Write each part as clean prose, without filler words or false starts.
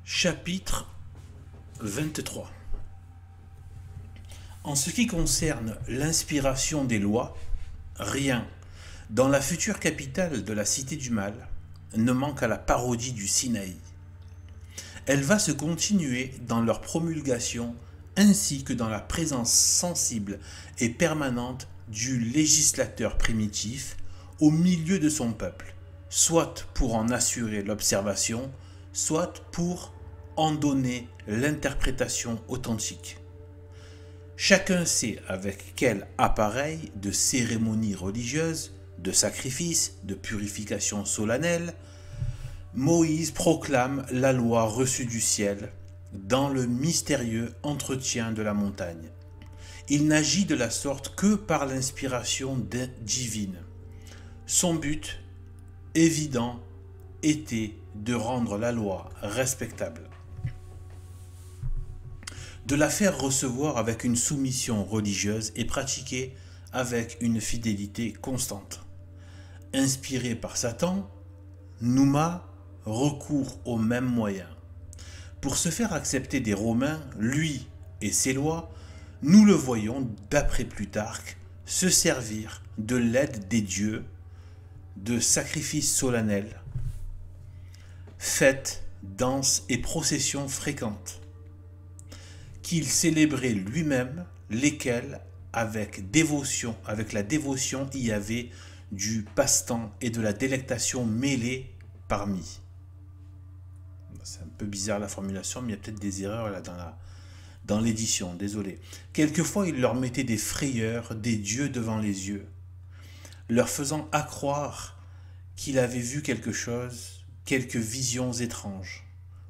Chapitre 23. En ce qui concerne l'inspiration des lois, rien, dans la future capitale de la Cité du Mal, ne manque à la parodie du Sinaï. Elle va se continuer dans leur promulgation ainsi que dans la présence sensible et permanente du législateur primitif au milieu de son peuple, soit pour en assurer l'observation, soit pour en donner l'interprétation authentique. Chacun sait avec quel appareil de cérémonie religieuse, de sacrifice, de purification solennelle, Moïse proclame la loi reçue du ciel dans le mystérieux entretien de la montagne. Il n'agit de la sorte que par l'inspiration divine. Son but, évident, était de rendre la loi respectable, de la faire recevoir avec une soumission religieuse et pratiquée avec une fidélité constante. Inspiré par Satan, Nouma recourt aux mêmes moyens. Pour se faire accepter des Romains, lui et ses lois, nous le voyons, d'après Plutarque, se servir de l'aide des dieux, de sacrifices solennels, fêtes, danses et processions fréquentes, qu'il célébrait lui-même, lesquelles, avec la dévotion, y avait du passe-temps et de la délectation mêlés parmi. C'est un peu bizarre la formulation, mais il y a peut-être des erreurs là dans l'édition, désolé. Quelquefois, il leur mettait des frayeurs, des dieux devant les yeux, leur faisant accroire qu'il avait vu quelque chose, quelques visions étranges,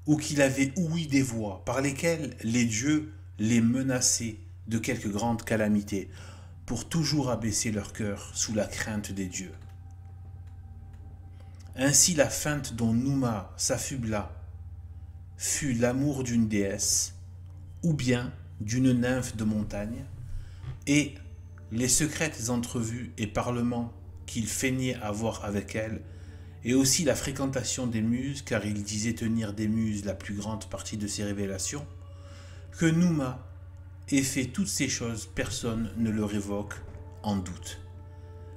ou qu'il avait ouï des voix par lesquelles les dieux les menaçaient de quelque grande calamité, pour toujours abaisser leur cœur sous la crainte des dieux. Ainsi la feinte dont Nouma s'affubla fut l'amour d'une déesse, ou bien d'une nymphe de montagne, et les secrètes entrevues et parlements qu'il feignait avoir avec elle, et aussi la fréquentation des muses, car il disait tenir des muses la plus grande partie de ses révélations, que Nouma ait fait toutes ces choses, personne ne le révoque en doute.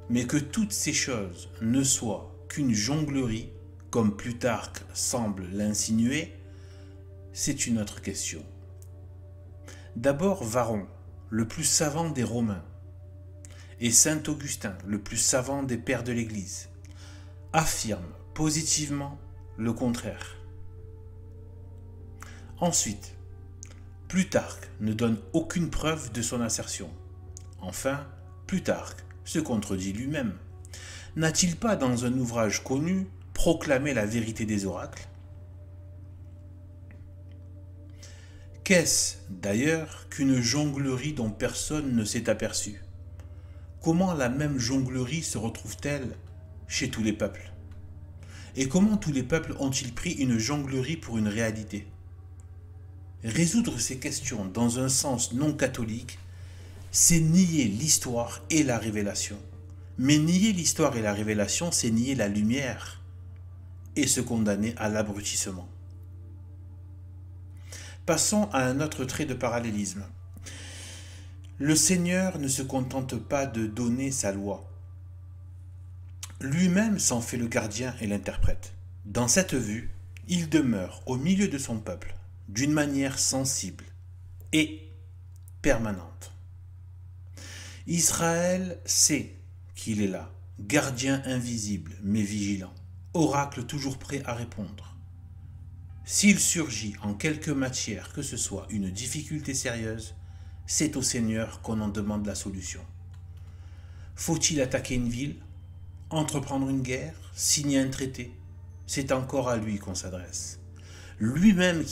Mais que toutes ces choses ne soient qu'une jonglerie, comme Plutarque semble l'insinuer, c'est une autre question. D'abord Varron, le plus savant des Romains, et saint Augustin, le plus savant des pères de l'Église, affirment positivement le contraire. Ensuite, Plutarque ne donne aucune preuve de son assertion. Enfin, Plutarque se contredit lui-même. N'a-t-il pas, dans un ouvrage connu, proclamé la vérité des oracles? Qu'est-ce, d'ailleurs, qu'une jonglerie dont personne ne s'est aperçu? Comment la même jonglerie se retrouve-t-elle chez tous les peuples? Et comment tous les peuples ont-ils pris une jonglerie pour une réalité? Résoudre ces questions dans un sens non catholique, c'est nier l'histoire et la révélation. Mais nier l'histoire et la révélation, c'est nier la lumière et se condamner à l'abrutissement. Passons à un autre trait de parallélisme. Le Seigneur ne se contente pas de donner sa loi. Lui-même s'en fait le gardien et l'interprète. Dans cette vue, il demeure au milieu de son peuple, d'une manière sensible et permanente. Israël sait qu'il est là, gardien invisible mais vigilant, oracle toujours prêt à répondre. S'il surgit en quelque matière que ce soit une difficulté sérieuse, c'est au Seigneur qu'on en demande la solution. Faut-il attaquer une ville, entreprendre une guerre, signer un traité? C'est encore à lui qu'on s'adresse. Lui-même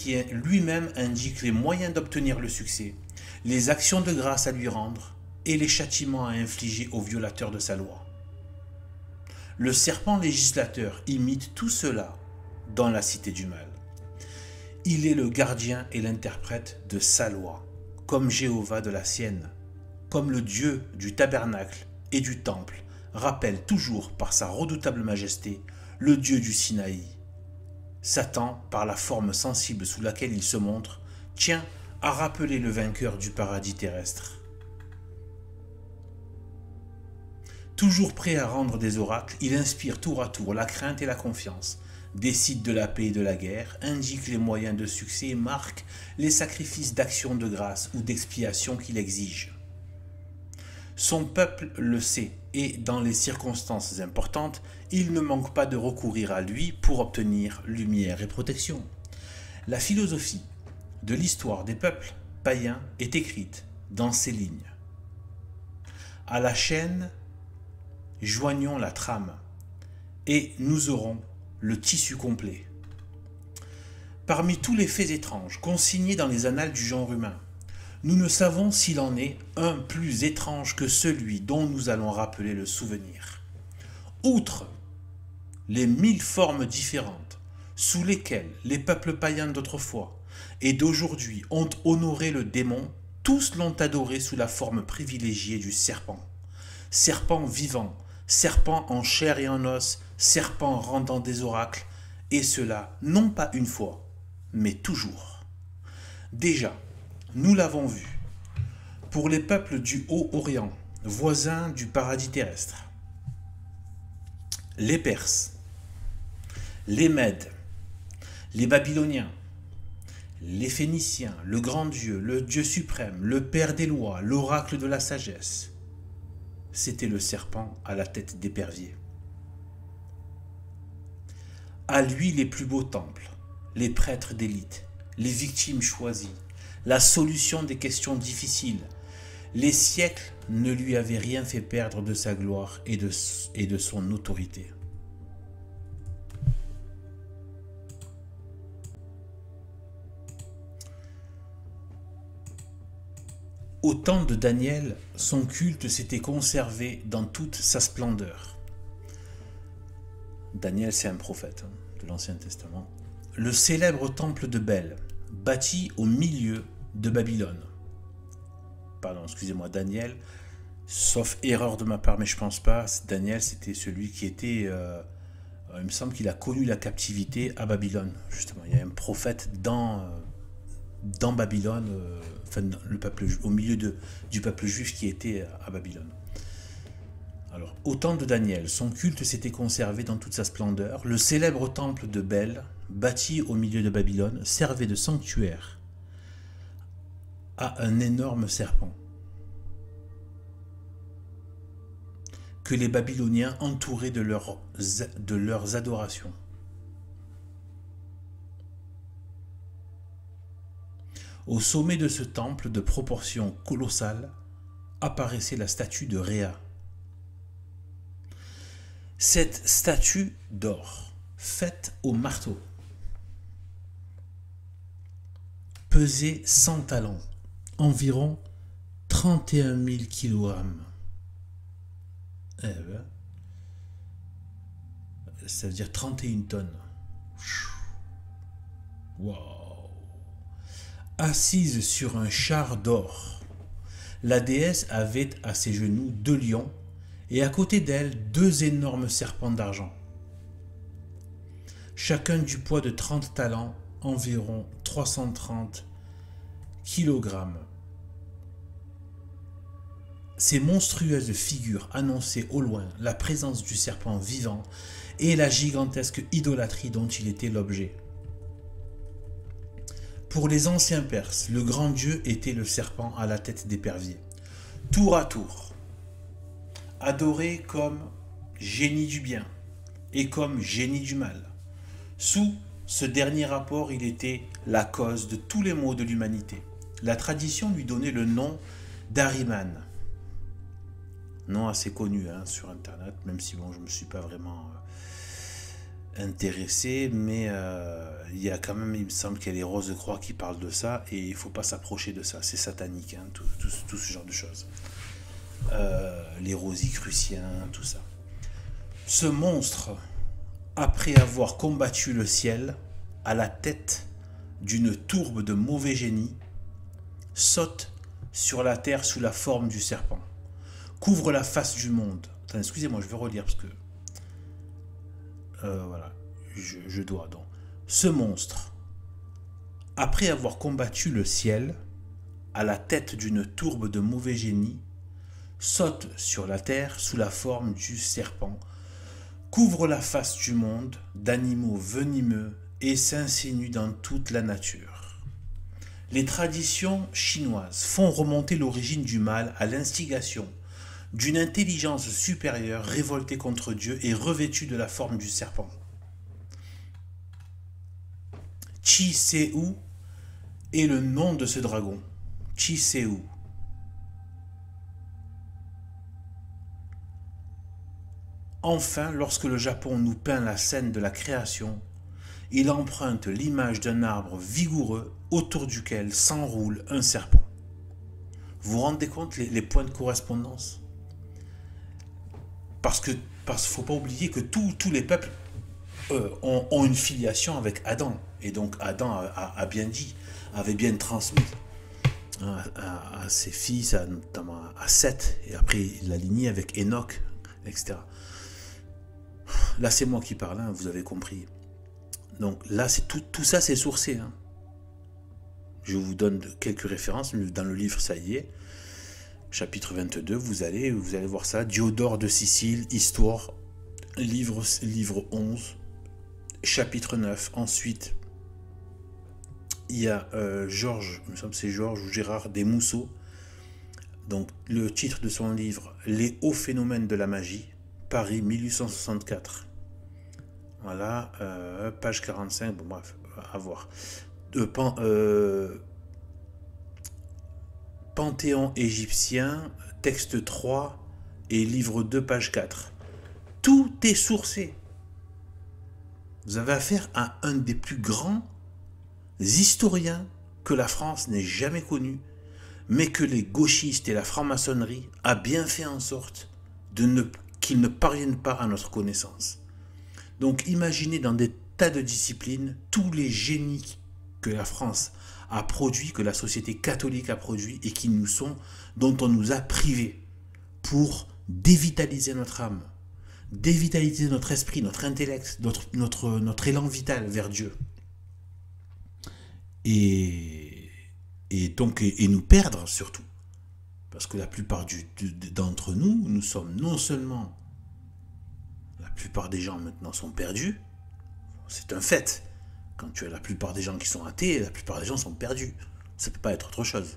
indique les moyens d'obtenir le succès, les actions de grâce à lui rendre et les châtiments à infliger aux violateurs de sa loi. Le serpent législateur imite tout cela dans la Cité du Mal. Il est le gardien et l'interprète de sa loi, comme Jéhovah de la sienne, comme le Dieu du tabernacle et du temple rappelle toujours par sa redoutable majesté le Dieu du Sinaï, Satan, par la forme sensible sous laquelle il se montre, tient à rappeler le vainqueur du paradis terrestre. Toujours prêt à rendre des oracles, il inspire tour à tour la crainte et la confiance, décide de la paix et de la guerre, indique les moyens de succès et marque les sacrifices d'action de grâce ou d'expiation qu'il exige. Son peuple le sait et, dans les circonstances importantes, il ne manque pas de recourir à lui pour obtenir lumière et protection. La philosophie de l'histoire des peuples païens est écrite dans ces lignes. À la chaîne, joignons la trame et nous aurons le tissu complet. Parmi tous les faits étranges consignés dans les annales du genre humain, nous ne savons s'il en est un plus étrange que celui dont nous allons rappeler le souvenir. Outre les 1000 formes différentes sous lesquelles les peuples païens d'autrefois et d'aujourd'hui ont honoré le démon, tous l'ont adoré sous la forme privilégiée du serpent. Serpent vivant, serpent en chair et en os, serpent rendant des oracles, et cela non pas une fois, mais toujours. Déjà, nous l'avons vu, pour les peuples du Haut-Orient, voisins du paradis terrestre, les Perses, les Mèdes, les Babyloniens, les Phéniciens, le grand Dieu, le Dieu suprême, le Père des lois, l'oracle de la sagesse, c'était le serpent à la tête d'épervier. À lui les plus beaux temples, les prêtres d'élite, les victimes choisies, la solution des questions difficiles. Les siècles ne lui avaient rien fait perdre de sa gloire et de son autorité. Au temps de Daniel, son culte s'était conservé dans toute sa splendeur. Daniel, c'est un prophète de l'Ancien Testament. Le célèbre temple de Bel, bâti au milieu de Babylone. Pardon, excusez-moi, Daniel, sauf erreur de ma part, mais je pense pas. Daniel, c'était celui qui était... il me semble qu'il a connu la captivité à Babylone, justement. Il y a un prophète dans Babylone, enfin, le peuple, au milieu du peuple juif qui était à Babylone. Alors, au temps de Daniel, son culte s'était conservé dans toute sa splendeur. Le célèbre temple de Bel, bâti au milieu de Babylone, servait de sanctuaire à un énorme serpent que les Babyloniens entouraient de leurs adorations. Au sommet de ce temple de proportions colossales apparaissait la statue de Rhéa. Cette statue d'or, faite au marteau, pesait 100 talents, environ 31 000 kilogrammes. Ça veut dire 31 tonnes. Wow. Assise sur un char d'or, la déesse avait à ses genoux 2 lions et à côté d'elle 2 énormes serpents d'argent. Chacun du poids de 30 talents, environ 330 kilogrammes. Ces monstrueuses figures annonçaient au loin la présence du serpent vivant et la gigantesque idolâtrie dont il était l'objet. Pour les anciens Perses, le grand dieu était le serpent à la tête d'épervier. Tour à tour, adoré comme génie du bien et comme génie du mal. Sous ce dernier rapport, il était la cause de tous les maux de l'humanité. La tradition lui donnait le nom d'Ahriman. Nom assez connu sur Internet, même si bon, je ne me suis pas vraiment intéressé, mais il y a quand même, il me semble qu'il y a les Rose-Croix qui parlent de ça, et il ne faut pas s'approcher de ça, c'est satanique, tout ce genre de choses. Les Rosicruciens, tout ça. Ce monstre, après avoir combattu le ciel, à la tête d'une tourbe de mauvais génie, saute sur la terre sous la forme du serpent, couvre la face du monde. Attends, excusez-moi, je vais relire parce que... voilà, je dois donc. Ce monstre, après avoir combattu le ciel, à la tête d'une tourbe de mauvais génies, saute sur la terre sous la forme du serpent, couvre la face du monde d'animaux venimeux et s'insinue dans toute la nature. Les traditions chinoises font remonter l'origine du mal à l'instigation d'une intelligence supérieure révoltée contre Dieu et revêtue de la forme du serpent. Chi Seu est le nom de ce dragon. Chi Seu. Enfin, lorsque le Japon nous peint la scène de la création, il emprunte l'image d'un arbre vigoureux autour duquel s'enroule un serpent. Vous vous rendez compte les points de correspondance? Parce qu'il ne faut pas oublier que tous les peuples ont une filiation avec Adam. Et donc Adam a bien dit, avait bien transmis à ses fils, notamment à Seth, et après il l'a lignée avec Enoch, etc. Là c'est moi qui parle, hein, vous avez compris. Donc là c'est tout ça c'est sourcé. Hein. Je vous donne quelques références, dans le livre ça y est, chapitre 22, vous allez voir ça, Diodore de Sicile, Histoire, livre 11, chapitre 9, ensuite il y a Georges, il me semble que c'est Georges ou Gérard Desmousseaux, donc le titre de son livre, Les hauts phénomènes de la magie, Paris 1864. Voilà, page 45, bon bref, à voir. Panthéon égyptien, texte 3 et livre 2, page 4. Tout est sourcé. Vous avez affaire à un des plus grands historiens que la France n'ait jamais connu, mais que les gauchistes et la franc-maçonnerie a bien fait en sorte qu'ils ne parviennent pas à notre connaissance. Donc imaginez dans des tas de disciplines tous les génies que la France a produits, que la société catholique a produits et dont on nous a privés pour dévitaliser notre âme, dévitaliser notre esprit, notre intellect, notre élan vital vers Dieu. Et nous perdre surtout. Parce que la plupart d'entre nous sommes non seulement... La plupart des gens maintenant sont perdus. C'est un fait. Quand tu as la plupart des gens qui sont athées, la plupart des gens sont perdus. Ça ne peut pas être autre chose.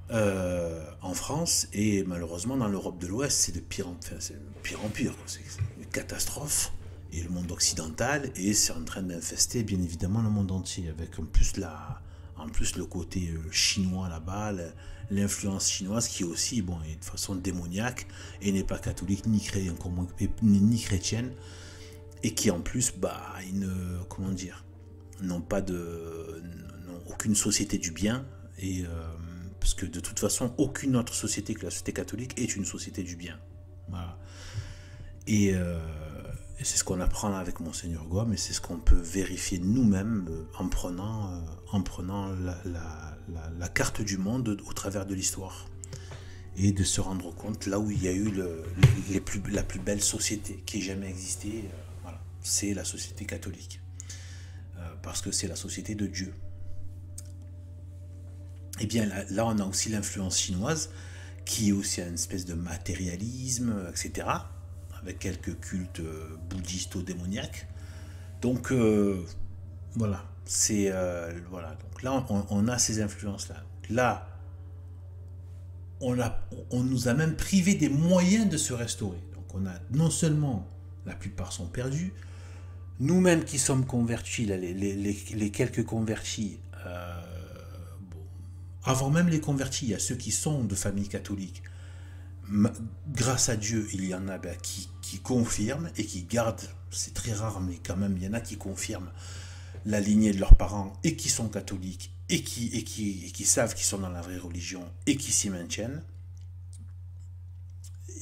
En France et malheureusement dans l'Europe de l'Ouest, c'est de pire en pire. C'est une catastrophe. Et le monde occidental, et c'est en train d'infester bien évidemment le monde entier, avec en plus le côté chinois là-bas, l'influence chinoise qui aussi est de façon démoniaque et n'est pas catholique ni chrétienne, et qui en plus n'ont aucune société du bien, et parce que de toute façon aucune autre société que la société catholique est une société du bien. Voilà. Et c'est ce qu'on apprend avec Monseigneur Gouam, et c'est ce qu'on peut vérifier nous-mêmes en prenant la carte du monde au travers de l'histoire. Et de se rendre compte là où il y a eu la plus belle société qui ait jamais existé, voilà, c'est la société catholique. Parce que c'est la société de Dieu. Et bien là on a aussi l'influence chinoise, qui est aussi une espèce de matérialisme, etc., avec quelques cultes bouddhisto-démoniaques. Donc voilà, voilà. Donc là on a ces influences-là. Là, on nous a même privé des moyens de se restaurer. Donc on a non seulement, la plupart sont perdus, nous-mêmes qui sommes convertis, là, les quelques convertis, avant même les convertis, il y a ceux qui sont de famille catholique. Grâce à Dieu, il y en a qui confirment et qui gardent, c'est très rare, mais quand même, il y en a qui confirment la lignée de leurs parents et qui sont catholiques et qui savent qu'ils sont dans la vraie religion et qui s'y maintiennent.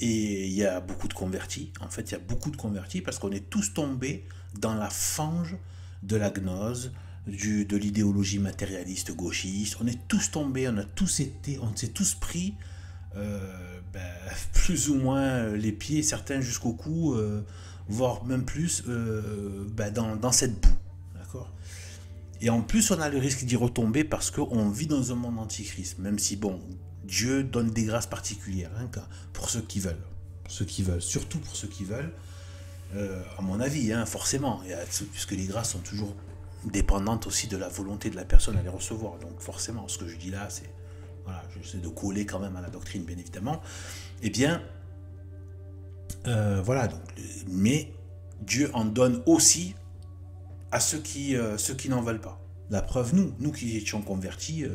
Et il y a beaucoup de convertis. En fait, il y a beaucoup de convertis parce qu'on est tous tombés dans la fange de la gnose, de l'idéologie matérialiste gauchiste. On est tous tombés, on s'est tous pris plus ou moins les pieds, certains jusqu'au cou, voire même plus, dans cette boue. D'accord? Et en plus, on a le risque d'y retomber parce qu'on vit dans un monde antichrist. Même si, bon, Dieu donne des grâces particulières hein, pour ceux qui veulent. Pour ceux qui veulent, surtout pour ceux qui veulent. À mon avis, hein, forcément. Puisque les grâces sont toujours dépendantes aussi de la volonté de la personne à les recevoir. Donc forcément, ce que je dis là, c'est... Voilà, j'essaie de coller quand même à la doctrine, bien évidemment. Eh bien, voilà. Donc, mais Dieu en donne aussi à ceux qui n'en veulent pas. La preuve, nous qui étions convertis,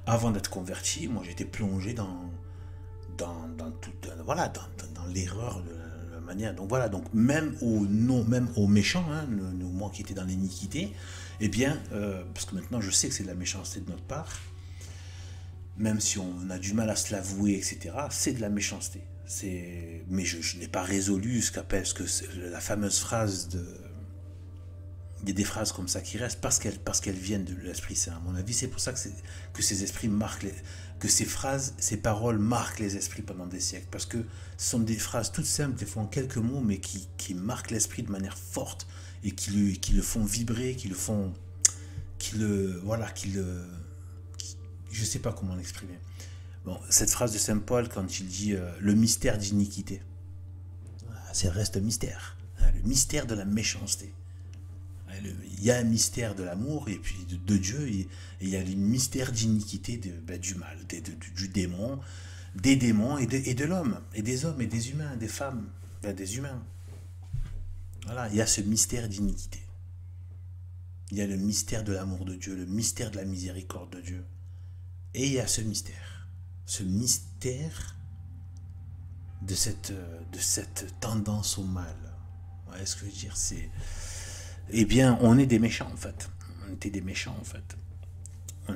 avant d'être convertis, moi j'étais plongé dans l'erreur de la manière. Donc voilà, donc même aux méchants, hein, moi qui étais dans l'iniquité, eh bien, parce que maintenant je sais que c'est de la méchanceté de notre part, même si on a du mal à se l'avouer, etc., c'est de la méchanceté. Mais je n'ai pas résolu la fameuse phrase de... Il y a des phrases comme ça qui restent parce qu'elles viennent de l'Esprit Saint. À mon avis, c'est pour ça que ces esprits que ces phrases, ces paroles marquent les esprits pendant des siècles. Parce que ce sont des phrases toutes simples, des fois en quelques mots, mais qui marquent l'esprit de manière forte et qui le font vibrer, je sais pas comment l'exprimer. Bon, cette phrase de Saint Paul, quand il dit le mystère d'iniquité, ça reste un mystère. Le mystère de la méchanceté. Il y a un mystère de l'amour et puis de Dieu, et il y a le mystère d'iniquité du mal, du démon, des démons et de l'homme, et des hommes et des humains, des femmes, des humains. Voilà, il y a ce mystère d'iniquité. Il y a le mystère de l'amour de Dieu, le mystère de la miséricorde de Dieu. Et il y a ce mystère de cette tendance au mal. Vous voyez ce que je veux dire? Eh bien, on est des méchants en fait. On était des méchants en fait. On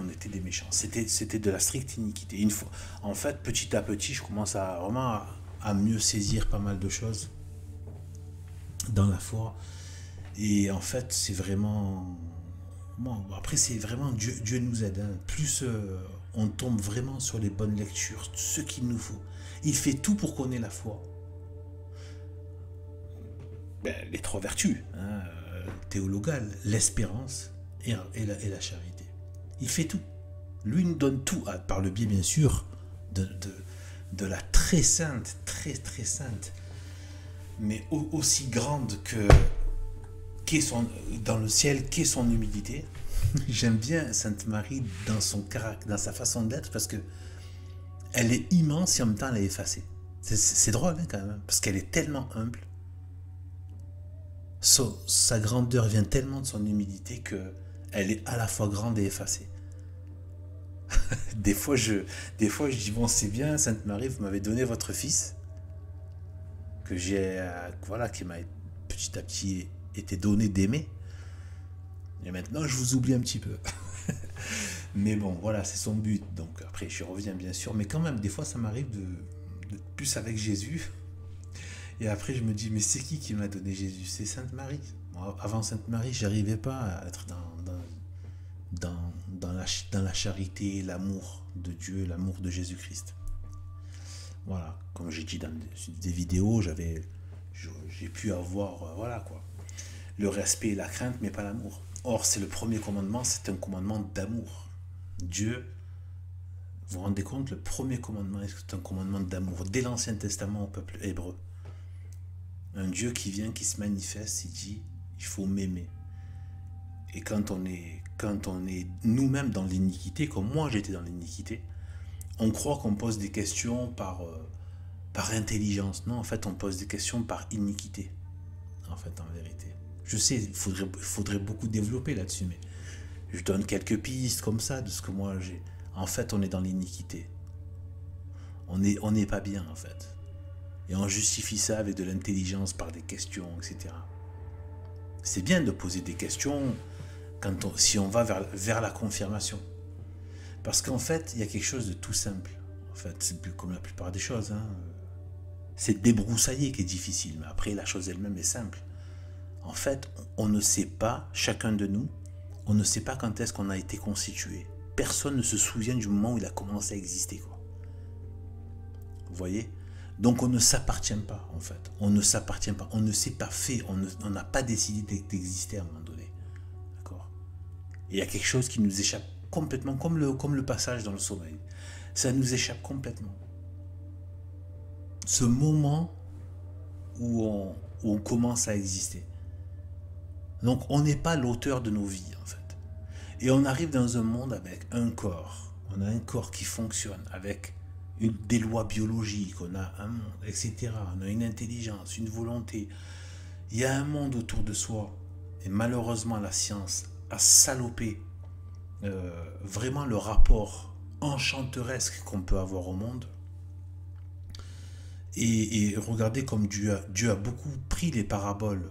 était des méchants. C'était de la stricte iniquité. Une fois, en fait, petit à petit, je commence vraiment à mieux saisir pas mal de choses dans la foi. Et en fait, c'est vraiment... Bon, après, c'est vraiment Dieu nous aide. Hein. Plus on tombe vraiment sur les bonnes lectures, ce qu'il nous faut. Il fait tout pour qu'on ait la foi. Les trois vertus, hein, théologales, l'espérance et la charité. Il fait tout. Lui nous donne tout, par le biais bien sûr de la très sainte, très très sainte, mais aussi grande dans le ciel qu'est son humilité. J'aime bien Sainte Marie dans sa façon d'être parce que elle est immense et en même temps elle est effacée. C'est drôle hein, quand même, parce qu'elle est tellement humble. Sa grandeur vient tellement de son humilité qu'elle est à la fois grande et effacée. Des fois, je dis, bon, c'est bien, Sainte Marie, vous m'avez donné votre fils, qui m'a petit à petit été donné d'aimer. Et maintenant, je vous oublie un petit peu. Mais bon, voilà, c'est son but. Donc après, je reviens bien sûr. Mais quand même, des fois, ça m'arrive de plus avec Jésus. Et après, je me dis, mais c'est qui m'a donné Jésus? C'est Sainte Marie. Moi, avant Sainte Marie, j'arrivais pas à être dans la charité, l'amour de Dieu, l'amour de Jésus-Christ. Voilà, comme j'ai dit dans des vidéos, j'ai pu avoir, voilà quoi, le respect et la crainte, mais pas l'amour. Or, c'est le premier commandement, c'est un commandement d'amour. Dieu, vous vous rendez compte, le premier commandement, c'est un commandement d'amour, dès l'Ancien Testament au peuple hébreu. Un Dieu qui vient, qui se manifeste, il dit, il faut m'aimer. Et quand on est nous-mêmes dans l'iniquité, comme moi j'étais dans l'iniquité, on croit qu'on pose des questions par intelligence. Non, en fait, on pose des questions par iniquité. En fait, en vérité. Je sais, il faudrait beaucoup développer là-dessus, mais je donne quelques pistes comme ça de ce que moi j'ai. En fait, on est dans l'iniquité. On n'est pas bien, en fait. Et on justifie ça avec de l'intelligence par des questions, etc. C'est bien de poser des questions si on va vers la confirmation. Parce qu'en fait, il y a quelque chose de tout simple. En fait, c'est plus comme la plupart des choses. Hein. C'est débroussailler qui est difficile, mais après, la chose elle-même est simple. En fait, on ne sait pas, chacun de nous, on ne sait pas quand est-ce qu'on a été constitué. Personne ne se souvient du moment où il a commencé à exister, quoi. Vous voyez ? Donc on ne s'appartient pas, en fait. On ne s'appartient pas. On ne s'est pas fait. On n'a pas décidé d'exister à un moment donné. D'accord? Il y a quelque chose qui nous échappe complètement, comme le passage dans le sommeil. Ça nous échappe complètement. Ce moment où on commence à exister. Donc on n'est pas l'auteur de nos vies, en fait. Et on arrive dans un monde avec un corps. On a un corps qui fonctionne avec des lois biologiques, on a un monde, etc. On a une intelligence, une volonté. Il y a un monde autour de soi. Et malheureusement, la science a salopé vraiment le rapport enchanteresque qu'on peut avoir au monde. Et regardez comme Dieu a beaucoup pris les paraboles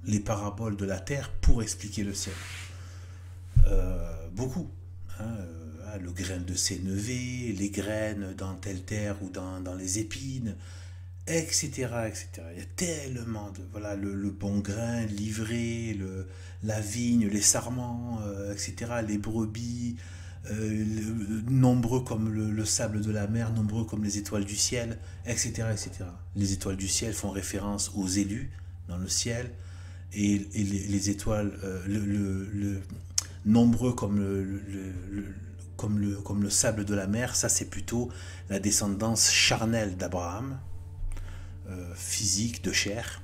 de la terre pour expliquer le ciel. Beaucoup. Hein, le grain de sénévé, les graines dans telle terre ou dans les épines, etc., etc. Il y a tellement de... Voilà, le bon grain, l'ivraie, la vigne, les sarments, etc., les brebis, nombreux comme le sable de la mer, nombreux comme les étoiles du ciel, etc., etc. Les étoiles du ciel font référence aux élus dans le ciel, et les étoiles, nombreux comme le sable de la mer, ça c'est plutôt la descendance charnelle d'Abraham, physique, de chair.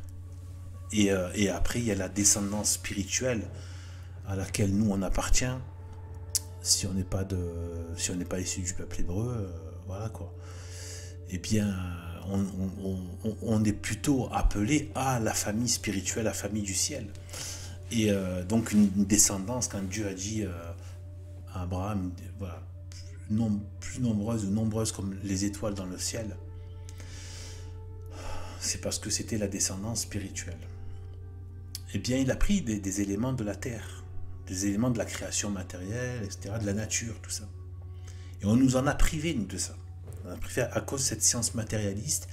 Et après, il y a la descendance spirituelle à laquelle nous on appartient, si on n'est pas issu du peuple hébreu, voilà quoi. Eh bien, on est plutôt appelé à la famille spirituelle, la famille du ciel. Et donc une descendance, quand Dieu a dit à Abraham, voilà, plus nombreuses ou nombreuses comme les étoiles dans le ciel, c'est parce que c'était la descendance spirituelle. Eh bien, il a pris des éléments de la terre, des éléments de la création matérielle, etc., de la nature, tout ça. Et on nous en a privé, nous, de ça. On en a privé à cause de cette science matérialiste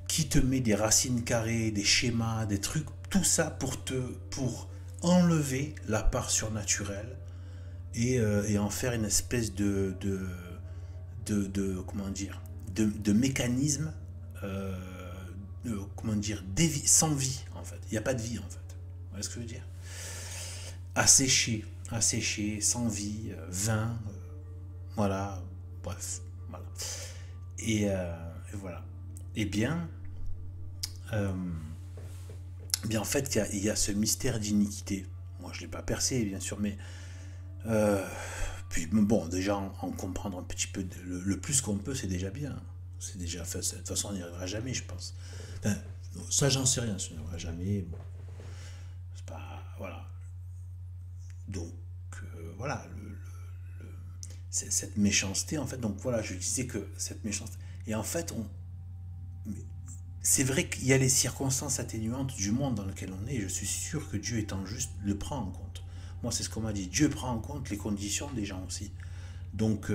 qui te met des racines carrées, des schémas, des trucs, tout ça pour enlever la part surnaturelle et en faire une espèce de comment dire, de mécanisme, comment dire, sans vie, en fait. Il n'y a pas de vie, en fait. Vous voyez ce que je veux dire? Asséché, sans vie, vain, voilà, bref, voilà. Et voilà. Eh bien, en fait, il y a ce mystère d'iniquité. Moi, je ne l'ai pas percé, bien sûr, mais puis bon, déjà en comprendre un petit peu le plus qu'on peut, c'est déjà bien. C'est déjà fait. De toute façon, on n'y arrivera jamais, je pense. Enfin, ça, j'en sais rien, ça n'y arrivera jamais. Bon, c'est pas, voilà. Donc voilà, cette méchanceté, en fait. Donc voilà, je disais que cette méchanceté. Et en fait, c'est vrai qu'il y a les circonstances atténuantes du monde dans lequel on est, et je suis sûr que Dieu étant juste le prend en compte. Moi, c'est ce qu'on m'a dit. Dieu prend en compte les conditions des gens aussi. Donc,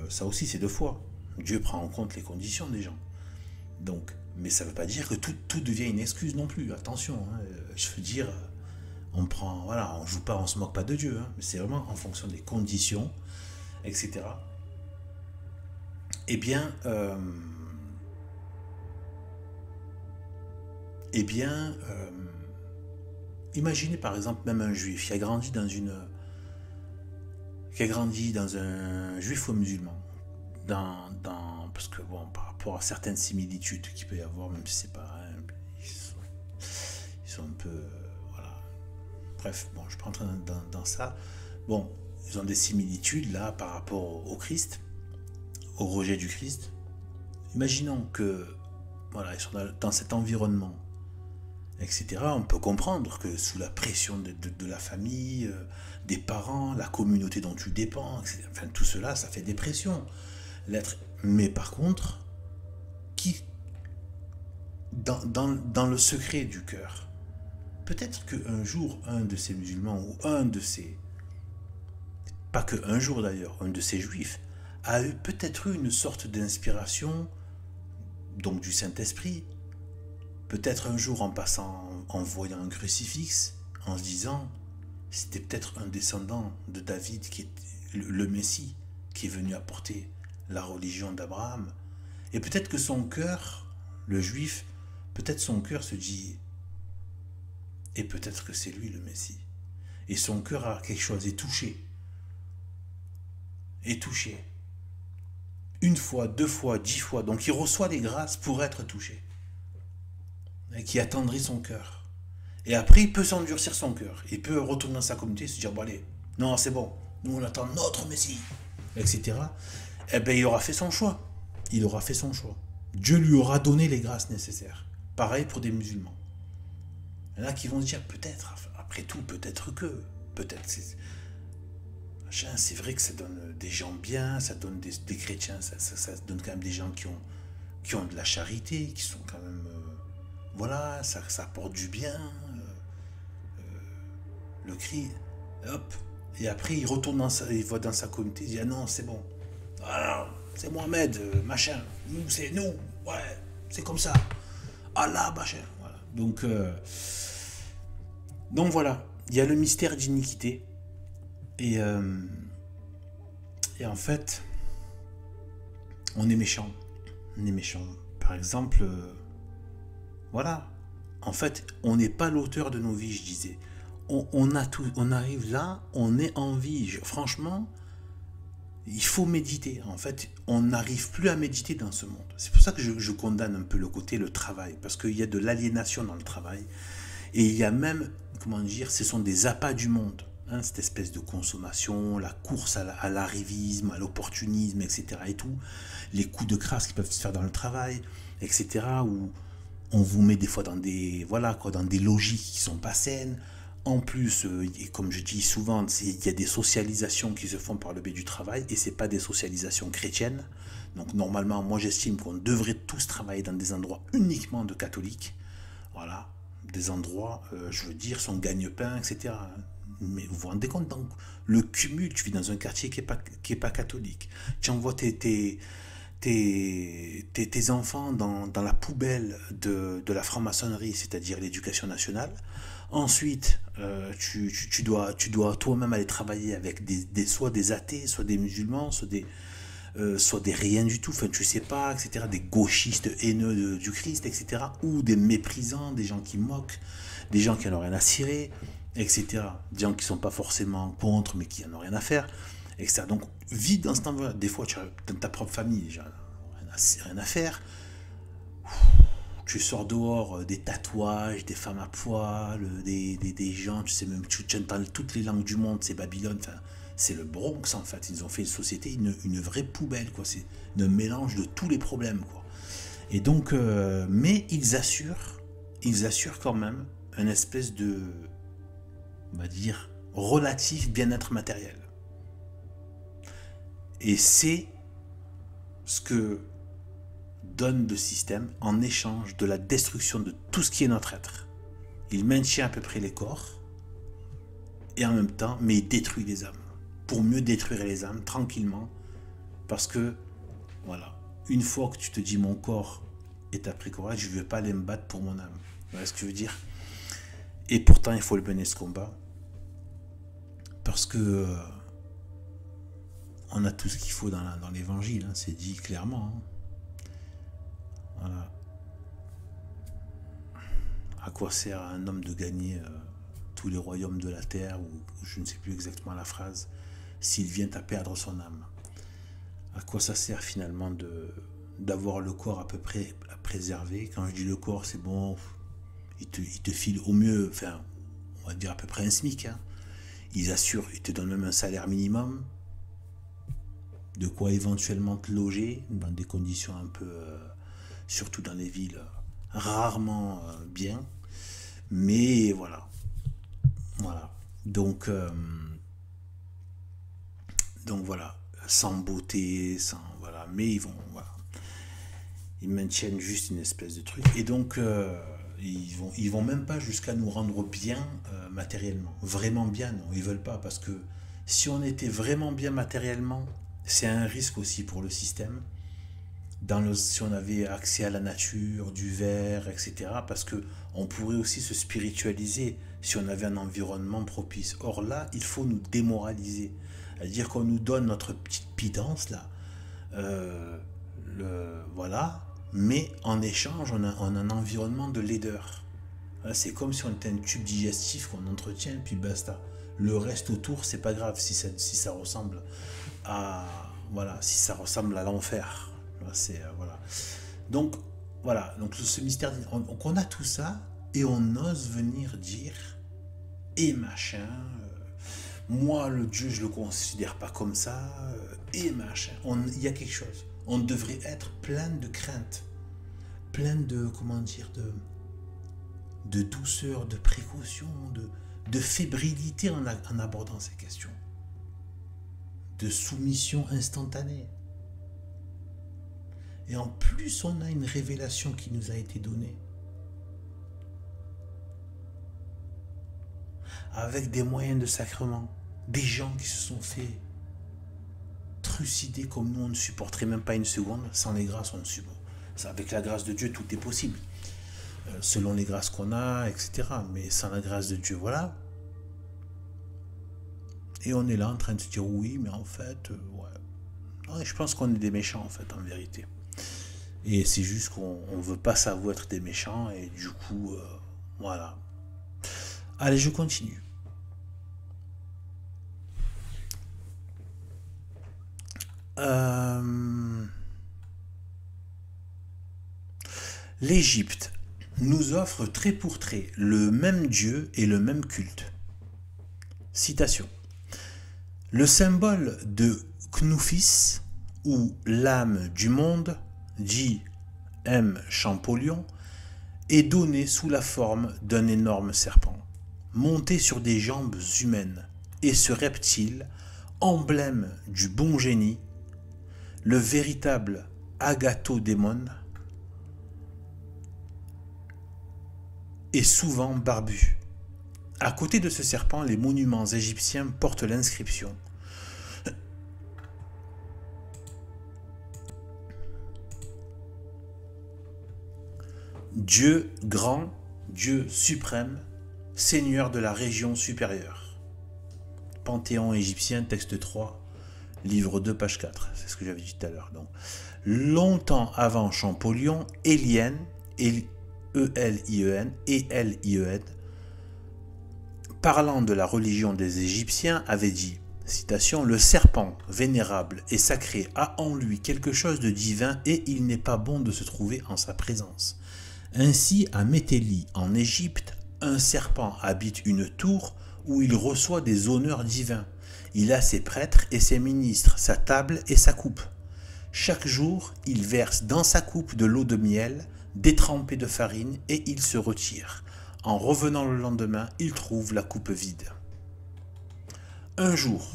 ça aussi, c'est deux fois. Dieu prend en compte les conditions des gens. Donc, mais ça ne veut pas dire que tout devient une excuse non plus. Attention, hein, je veux dire, on joue pas, on se moque pas de Dieu. Hein, mais c'est vraiment en fonction des conditions, etc. Eh bien, imaginez par exemple même un juif qui a grandi dans un juif ou musulman, parce que bon, par rapport à certaines similitudes qu'il peut y avoir, même si c'est pas, hein, ils sont un peu, voilà. Bref, bon, je ne vais pas entrer dans ça. Bon, ils ont des similitudes là par rapport au Christ, au rejet du Christ. Imaginons que, voilà, ils sont dans cet environnement, etc. On peut comprendre que sous la pression de la famille, des parents, la communauté dont tu dépends, etc., enfin, tout cela, ça fait des pressions. Mais par contre, dans le secret du cœur, peut-être qu'un jour, un de ces musulmans, ou pas qu'un jour d'ailleurs, un de ces juifs, a peut-être eu une sorte d'inspiration, donc du Saint-Esprit, peut-être un jour en voyant un crucifix, en se disant, c'était peut-être un descendant de David, qui est le Messie, qui est venu apporter la religion d'Abraham. Et peut-être que son cœur, le juif, peut-être son cœur se dit, et peut-être que c'est lui le Messie. Et son cœur a quelque chose, est touché. Est touché. Une fois, 2 fois, 10 fois. Donc il reçoit les grâces pour être touché. Et qui attendrit son cœur. Et après, il peut s'endurcir son cœur. Il peut retourner dans sa communauté et se dire, bon allez, non c'est bon, nous on attend notre Messie, etc. Eh bien il aura fait son choix. Il aura fait son choix. Dieu lui aura donné les grâces nécessaires. Pareil pour des musulmans. Il y en a qui vont se dire, peut-être, après tout, peut-être que, peut-être c'est vrai que ça donne des gens bien, ça donne des chrétiens, ça donne quand même des gens qui ont de la charité, qui sont quand même... voilà, ça apporte du bien. Le cri, hop. Et après, il retourne il va dans sa communauté, il dit, ah non, c'est bon. Ah, c'est Mohamed, machin. Nous, c'est nous. Ouais, c'est comme ça. Allah, machin. Voilà. Donc voilà, il y a le mystère d'iniquité. Et en fait, on est méchant. On est méchant. Par exemple, voilà. En fait, on n'est pas l'auteur de nos vies, je disais. On arrive là, on est en vie. Franchement, il faut méditer. En fait, on n'arrive plus à méditer dans ce monde. C'est pour ça que je condamne un peu le travail. Parce qu'il y a de l'aliénation dans le travail. Et il y a même, comment dire, ce sont des appâts du monde. Hein, cette espèce de consommation, la course à l'arrivisme, à l'opportunisme, etc. Et tout. Les coups de crasse qui peuvent se faire dans le travail, etc. Où on vous met des fois dans des, voilà, quoi, dans des logiques qui ne sont pas saines. En plus, et comme je dis souvent, il y a des socialisations qui se font par le biais du travail et ce n'est pas des socialisations chrétiennes. Donc normalement, moi j'estime qu'on devrait tous travailler dans des endroits uniquement de catholiques. Voilà, des endroits, je veux dire, son gagne-pain, etc. Mais vous vous rendez compte, donc, le cumul, tu vis dans un quartier qui est pas catholique. Tu envoies tes enfants dans la poubelle de la franc-maçonnerie, c'est-à-dire l'éducation nationale. Ensuite, tu dois toi-même aller travailler avec soit des athées, soit des musulmans, soit des rien du tout, enfin tu sais pas, etc. Des gauchistes haineux du Christ, etc. Ou des méprisants, des gens qui moquent, des gens qui n'en ont rien à cirer, etc. Des gens qui sont pas forcément contre, mais qui n'en ont rien à faire, etc. Donc, vis dans cet environnement. Des fois, tu as dans ta propre famille, déjà, rien à faire. Tu sors dehors, des tatouages, des femmes à poil, des gens, tu sais même, tu entends toutes les langues du monde, c'est Babylone, enfin, c'est le Bronx en fait. Ils ont fait une société, une vraie poubelle, quoi. C'est un mélange de tous les problèmes, quoi. Et donc, mais ils assurent quand même une espèce de, on va dire, relatif bien-être matériel. Et c'est ce que donne le système en échange de la destruction de tout ce qui est notre être. Il maintient à peu près les corps et en même temps, mais il détruit les âmes pour mieux détruire les âmes tranquillement, parce que voilà, une fois que tu te dis mon corps est après correct, je ne vais pas aller me battre pour mon âme. Voilà ce que je veux dire. Et pourtant, il faut le mener ce combat parce que on a tout ce qu'il faut dans l'évangile, hein, c'est dit clairement. Hein. Voilà. À quoi sert à un homme de gagner tous les royaumes de la terre, ou je ne sais plus exactement la phrase, s'il vient à perdre son âme? À quoi ça sert finalement d'avoir le corps à peu près à préserver? Quand je dis le corps, c'est bon, il te file au mieux, enfin, on va dire à peu près un SMIC. Hein. Ils assurent, ils te donnent même un salaire minimum, de quoi éventuellement te loger dans des conditions un peu, surtout dans les villes, rarement bien. Mais voilà. Donc voilà, sans beauté, sans voilà, mais ils maintiennent juste une espèce de truc. Et donc ils vont même pas jusqu'à nous rendre bien matériellement, vraiment bien, non, ils veulent pas, parce que si on était vraiment bien matériellement, c'est un risque aussi pour le système. Si on avait accès à la nature, du verre, etc., parce que on pourrait aussi se spiritualiser si on avait un environnement propice. Or là, il faut nous démoraliser, c'est-à-dire qu'on nous donne notre petite pitance là, voilà, mais en échange, on a un environnement de laideur. C'est comme si on était un tube digestif qu'on entretient, puis basta. Le reste autour, c'est pas grave si ça ressemble à, voilà, si ça ressemble à l'enfer. Voilà. Donc, voilà. Donc, ce mystère, on a tout ça et on ose venir dire et machin. Moi, le Dieu, je le considère pas comme ça. Et machin. Il y a quelque chose. On devrait être plein de crainte, plein de, comment dire, de douceur, de précaution, de fébrilité en abordant ces questions, de soumission instantanée. Et en plus, on a une révélation qui nous a été donnée, avec des moyens de sacrement, des gens qui se sont fait trucider comme nous, on ne supporterait même pas une seconde. Sans les grâces, on ne supporte. Avec la grâce de Dieu, tout est possible. Selon les grâces qu'on a, etc. Mais sans la grâce de Dieu, voilà. Et on est là en train de se dire oui, mais en fait, ouais. Ouais, je pense qu'on est des méchants, en fait, en vérité. Et c'est juste qu'on ne veut pas s'avouer être des méchants, et du coup, voilà. Allez, je continue. L'Égypte nous offre trait pour trait le même Dieu et le même culte. Citation. Le symbole de Knuphis, ou l'âme du monde, dit M. Champollion, est donné sous la forme d'un énorme serpent, monté sur des jambes humaines, et ce reptile, emblème du bon génie, le véritable agathodémon, est souvent barbu. À côté de ce serpent, les monuments égyptiens portent l'inscription Dieu grand, Dieu suprême, Seigneur de la région supérieure. Panthéon égyptien, texte 3, livre 2, page 4. C'est ce que j'avais dit tout à l'heure. Donc, longtemps avant Champollion, Élien, E-L-I-E-N, E-L-I-E-N, parlant de la religion des Égyptiens, avait dit, citation, « Le serpent vénérable et sacré a en lui quelque chose de divin et il n'est pas bon de se trouver en sa présence. Ainsi, à Métélie, en Égypte, un serpent habite une tour où il reçoit des honneurs divins. Il a ses prêtres et ses ministres, sa table et sa coupe. Chaque jour, il verse dans sa coupe de l'eau de miel, détrempée de farine, et il se retire. En revenant le lendemain, il trouve la coupe vide. Un jour,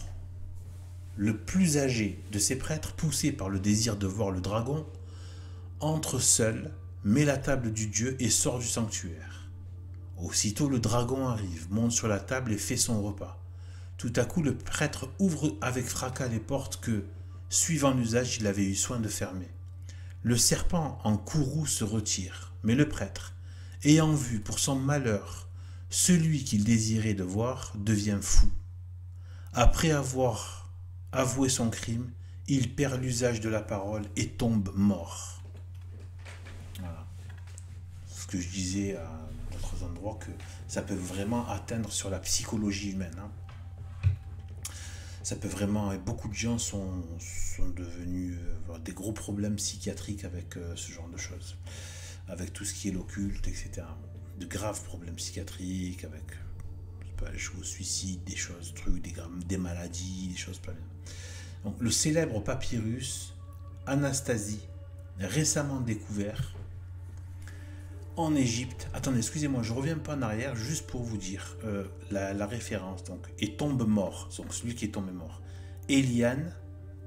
le plus âgé de ces prêtres, poussé par le désir de voir le dragon, entre seul, met la table du dieu et sort du sanctuaire. Aussitôt le dragon arrive, monte sur la table et fait son repas. Tout à coup, le prêtre ouvre avec fracas les portes que, suivant l'usage, il avait eu soin de fermer. Le serpent en courroux se retire, mais le prêtre, ayant vu pour son malheur celui qu'il désirait de voir, devient fou. Après avoir avoué son crime, il perd l'usage de la parole et tombe mort. Voilà. Ce que je disais à d'autres endroits, que ça peut vraiment atteindre sur la psychologie humaine. Ça peut vraiment... Beaucoup de gens sont devenus des gros problèmes psychiatriques avec ce genre de choses. Avec tout ce qui est l'occulte, etc. De graves problèmes psychiatriques, avec des choses, suicides, des choses, des maladies, des choses pas bien. Donc, le célèbre papyrus Anastasie, récemment découvert en Égypte. Attendez, excusez-moi, je reviens pas en arrière, juste pour vous dire la référence. Donc, et tombe mort, donc celui qui est tombé mort. Eliane,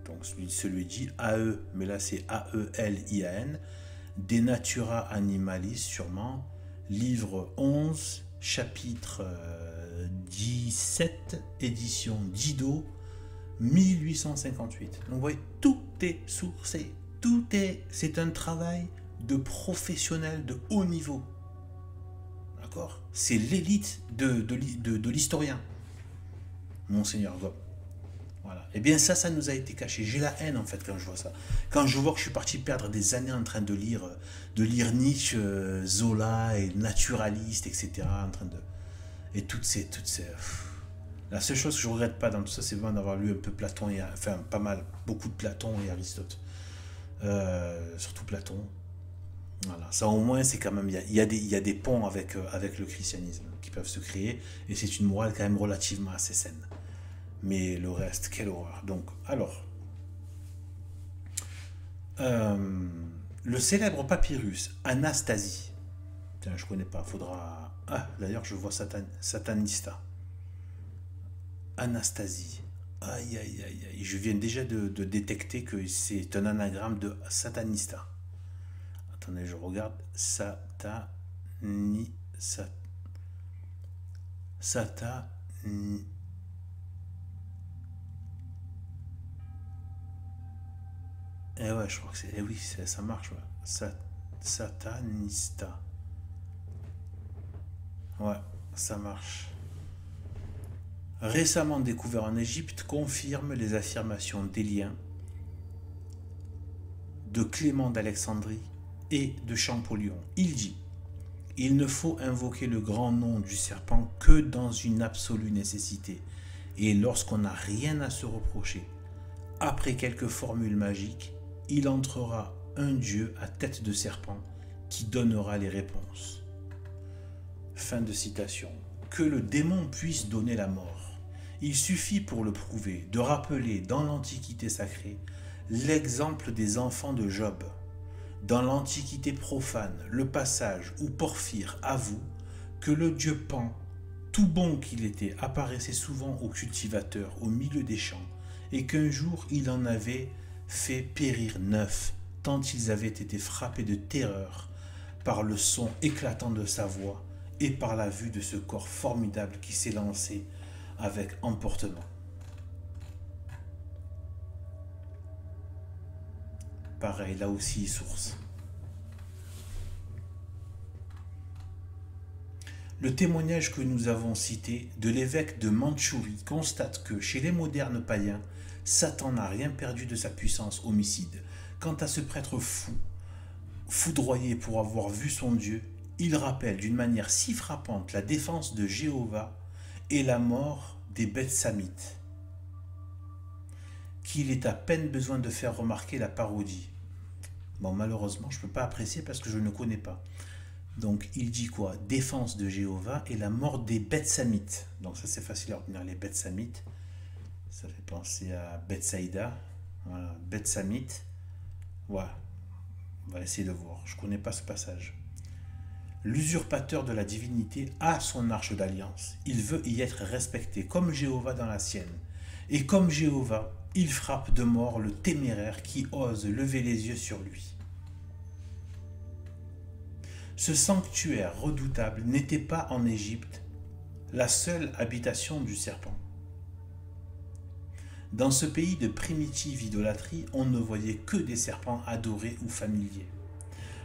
donc celui dit AE, mais là c'est A-E-L-I-A-N, De Natura Animalis, sûrement, livre 11, chapitre 17, édition Didot, 1858. Donc vous voyez, tout est sourcé, c'est un travail de professionnels de haut niveau. D'accord? C'est l'élite de l'historien, Monseigneur Gob. Voilà. Et bien ça nous a été caché. J'ai la haine en fait quand je vois ça. Quand je vois que je suis parti perdre des années en train de lire Nietzsche, Zola et naturaliste, etc. En train de et La seule chose que je regrette pas dans tout ça, c'est vraiment d'avoir lu un peu Platon et enfin pas mal, beaucoup de Platon et Aristote. Surtout Platon. Voilà. Ça au moins c'est quand même il y a des ponts avec le christianisme qui peuvent se créer et c'est une morale quand même relativement assez saine. Mais le reste, quelle horreur. Donc, alors, le célèbre papyrus Anastasie. Tiens, je connais pas, faudra. Ah, d'ailleurs, je vois Satanista. Anastasie. Aïe, aïe, aïe, aïe. Je viens déjà de détecter que c'est un anagramme de Satanista. Attendez, je regarde. Satani. Eh ouais, je crois que c'est. Eh oui, ça marche, ouais. Satanista. Ouais, ça marche. Récemment découvert en Égypte, confirme les affirmations d'Élien, de Clément d'Alexandrie et de Champollion. Il dit: il ne faut invoquer le grand nom du serpent que dans une absolue nécessité, et lorsqu'on n'a rien à se reprocher. Après quelques formules magiques, il entrera un dieu à tête de serpent qui donnera les réponses. Fin de citation. Que le démon puisse donner la mort. Il suffit pour le prouver de rappeler dans l'Antiquité sacrée l'exemple des enfants de Job. Dans l'Antiquité profane, le passage où Porphyre avoue que le dieu Pan, tout bon qu'il était, apparaissait souvent aux cultivateurs au milieu des champs et qu'un jour il en avait fait périr 9, tant ils avaient été frappés de terreur par le son éclatant de sa voix et par la vue de ce corps formidable qui s'élançait avec emportement. Pareil, là aussi, source. Le témoignage que nous avons cité de l'évêque de Mandchourie constate que, chez les modernes païens, Satan n'a rien perdu de sa puissance homicide. Quant à ce prêtre fou, foudroyé pour avoir vu son Dieu, il rappelle d'une manière si frappante la défense de Jéhovah et la mort des Bethsamites qu'il est à peine besoin de faire remarquer la parodie. Bon, malheureusement, je ne peux pas apprécier parce que je ne connais pas. Donc, il dit quoi? Défense de Jéhovah et la mort des Bethsamites. Donc, ça, c'est facile à retenir, les Bethsamites. Ça fait penser à Bethsaïda. Voilà, Bethsamites. Voilà. On va essayer de voir. Je ne connais pas ce passage. L'usurpateur de la divinité a son arche d'alliance. Il veut y être respecté, comme Jéhovah dans la sienne. Et comme Jéhovah, il frappe de mort le téméraire qui ose lever les yeux sur lui. Ce sanctuaire redoutable n'était pas en Égypte la seule habitation du serpent. Dans ce pays de primitive idolâtrie, on ne voyait que des serpents adorés ou familiers.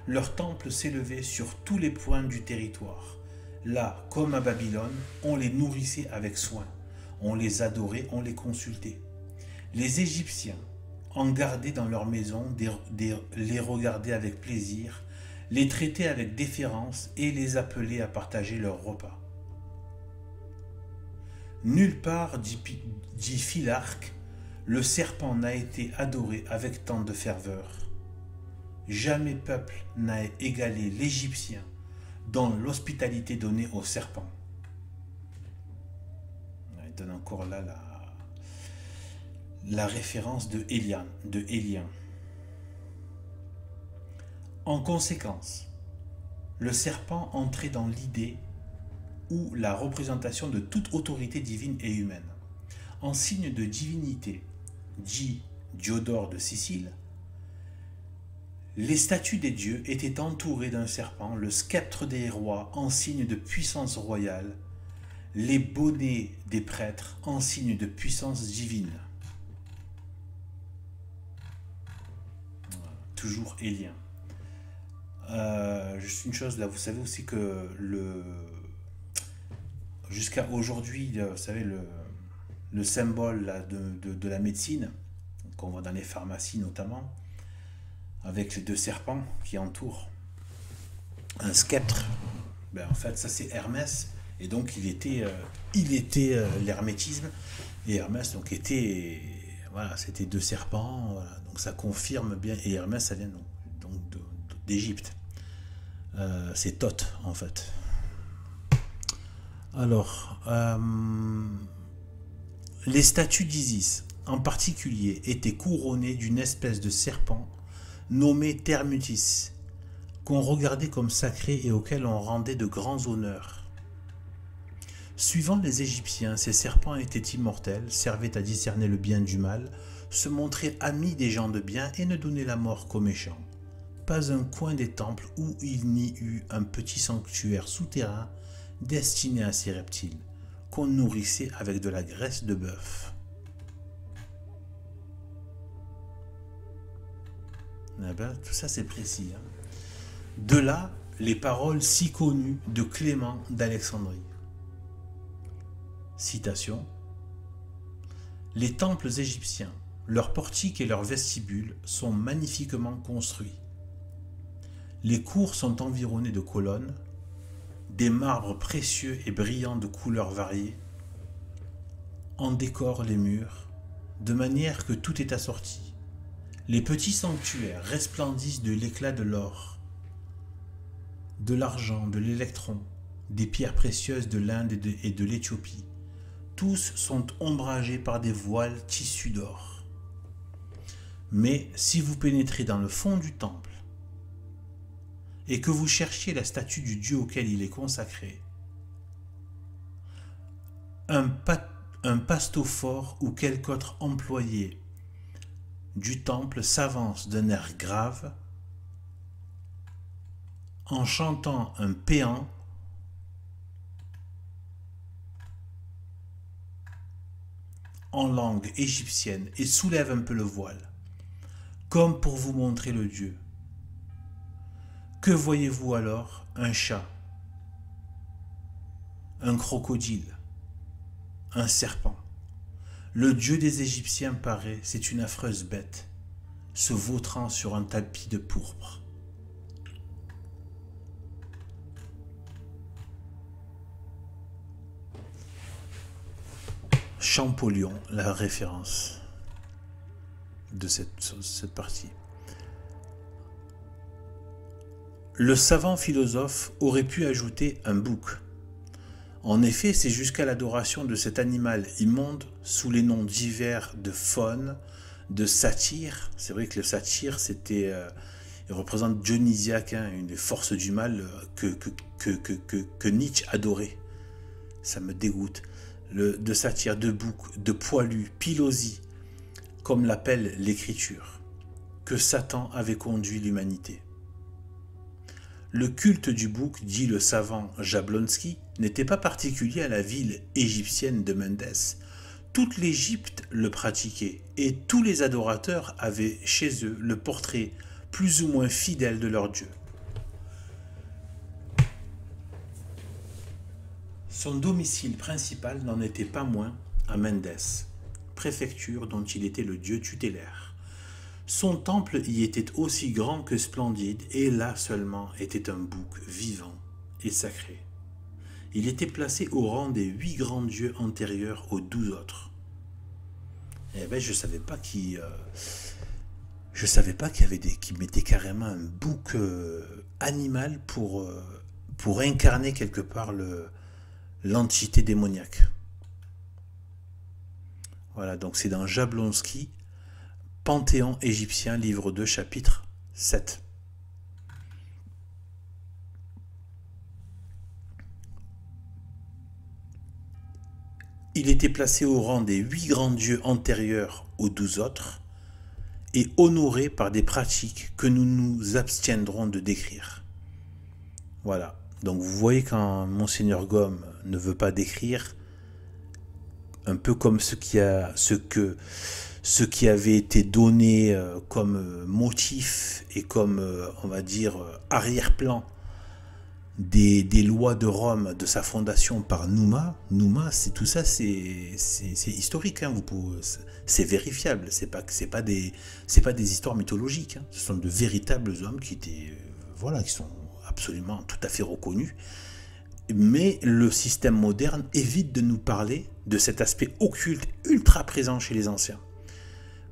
Leurs temples s'élevaient sur tous les points du territoire. Là, comme à Babylone, on les nourrissait avec soin, on les adorait, on les consultait. Les Égyptiens en gardaient dans leurs maisons, les regardaient avec plaisir, les traitaient avec déférence et les appelaient à partager leurs repas. Nulle part, dit Philarque, le serpent n'a été adoré avec tant de ferveur. Jamais peuple n'a égalé l'Égyptien dans l'hospitalité donnée au serpent. Il donne encore là la référence de Élien. En conséquence, le serpent entrait dans l'idée ou la représentation de toute autorité divine et humaine. En signe de divinité, dit Diodore de Sicile, les statues des dieux étaient entourées d'un serpent, le sceptre des rois en signe de puissance royale, les bonnets des prêtres en signe de puissance divine. Toujours Élien. Juste une chose là, vous savez aussi que jusqu'à aujourd'hui, vous savez, le symbole là, de la médecine, qu'on voit dans les pharmacies notamment, avec les deux serpents qui entourent un sceptre. Ben, en fait, ça c'est Hermès, et donc il était l'hermétisme, et Hermès donc était, voilà, c'était deux serpents, voilà, donc ça confirme bien, et Hermès ça vient donc d'Égypte. C'est Thoth en fait. Alors, les statues d'Isis en particulier étaient couronnées d'une espèce de serpent nommé Thermutis, qu'on regardait comme sacré et auquel on rendait de grands honneurs. Suivant les Égyptiens, ces serpents étaient immortels, servaient à discerner le bien du mal, se montraient amis des gens de bien et ne donnaient la mort qu'aux méchants. Pas un coin des temples où il n'y eut un petit sanctuaire souterrain destiné à ces reptiles, qu'on nourrissait avec de la graisse de bœuf. Ah ben, tout ça c'est précis. Hein. De là, les paroles si connues de Clément d'Alexandrie. Citation. Les temples égyptiens, leurs portiques et leurs vestibules sont magnifiquement construits. Les cours sont environnés de colonnes, des marbres précieux et brillants de couleurs variées en décorent les murs, de manière que tout est assorti. Les petits sanctuaires resplendissent de l'éclat de l'or, de l'argent, de l'électron, des pierres précieuses de l'Inde et de l'Éthiopie. Tous sont ombragés par des voiles tissus d'or. Mais si vous pénétrez dans le fond du temple et que vous cherchiez la statue du Dieu auquel il est consacré, un pastophore ou quelque autre employé du temple s'avance d'un air grave en chantant un péant en langue égyptienne et soulève un peu le voile, comme pour vous montrer le Dieu. Que voyez-vous alors? Un chat, un crocodile, un serpent. Le Dieu des Égyptiens paraît, c'est une affreuse bête, se vautrant sur un tapis de pourpre. Champollion, la référence de cette partie. Le savant philosophe aurait pu ajouter un bouc. En effet, c'est jusqu'à l'adoration de cet animal immonde, sous les noms divers de faune, de satyre. C'est vrai que le satyre, il représente Dionysiaque, hein, une des forces du mal que Nietzsche adorait. Ça me dégoûte. De satyre, de bouc, de poilu, pilosi, comme l'appelle l'Écriture, que Satan avait conduit l'humanité. Le culte du bouc, dit le savant Jablonski, n'était pas particulier à la ville égyptienne de Mendès. Toute l'Égypte le pratiquait et tous les adorateurs avaient chez eux le portrait plus ou moins fidèle de leur Dieu. Son domicile principal n'en était pas moins à Mendès, préfecture dont il était le dieu tutélaire. Son temple y était aussi grand que splendide, et là seulement était un bouc vivant et sacré. Il était placé au rang des 8 grands dieux antérieurs aux 12 autres. Eh ben, je savais pas qu'il y avait qui mettaient carrément un bouc animal pour incarner quelque part l'entité démoniaque. Voilà, donc c'est dans Jablonski, Panthéon égyptien, livre 2, chapitre 7. Il était placé au rang des 8 grands dieux antérieurs aux 12 autres et honoré par des pratiques que nous nous abstiendrons de décrire. Voilà. Donc vous voyez quand Monseigneur Gaume ne veut pas décrire, un peu comme ce qui avait été donné comme motif et comme, on va dire, arrière-plan des lois de Rome, de sa fondation par Numa. Numa, c'est tout ça, c'est historique, hein, c'est vérifiable, c'est pas des histoires mythologiques, hein. Ce sont de véritables hommes qui étaient, voilà, qui sont absolument tout à fait reconnus. Mais le système moderne évite de nous parler de cet aspect occulte ultra présent chez les anciens.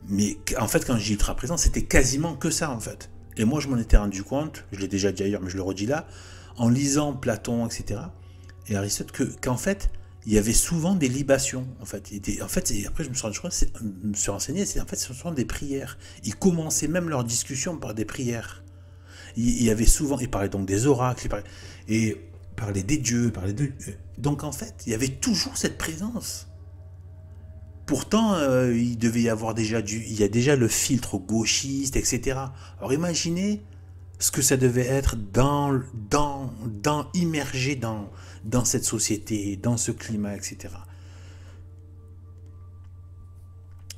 Mais en fait, quand je dis ultra présent, c'était quasiment que ça, en fait. Et moi, je m'en étais rendu compte, je l'ai déjà dit ailleurs, mais je le redis là, en lisant Platon, etc., et Aristote, qu'en fait, il y avait souvent des libations. En fait, et après, je me suis renseigné, en fait, ce sont des prières. Ils commençaient même leur discussion par des prières. Il y avait souvent, ils parlaient donc des oracles, et parlaient des dieux, donc en fait, il y avait toujours cette présence. Pourtant, il devait y avoir il y a déjà le filtre gauchiste, etc. Alors imaginez ce que ça devait être immergé dans cette société, dans ce climat, etc.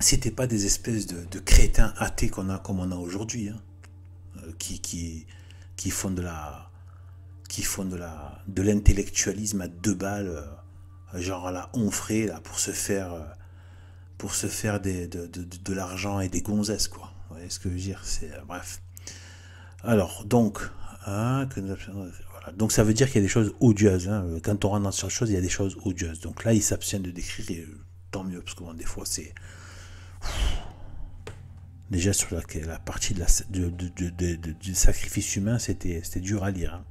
C'était pas des espèces de crétins athées comme on a aujourd'hui, hein, qui font de l'intellectualisme à 2 balles, genre à la Onfray, là, pour se faire de l'argent et des gonzesses, quoi. Vous voyez ce que je veux dire, c'est bref. Alors, donc, hein, voilà. Donc ça veut dire qu'il y a des choses odieuses, hein. Quand on rentre dans cette chose, il y a des choses odieuses. Donc là, il s'abstient de décrire, et tant mieux, parce que bon, des fois, c'est... Déjà, sur la partie du sacrifice humain, c'était dur à lire, hein.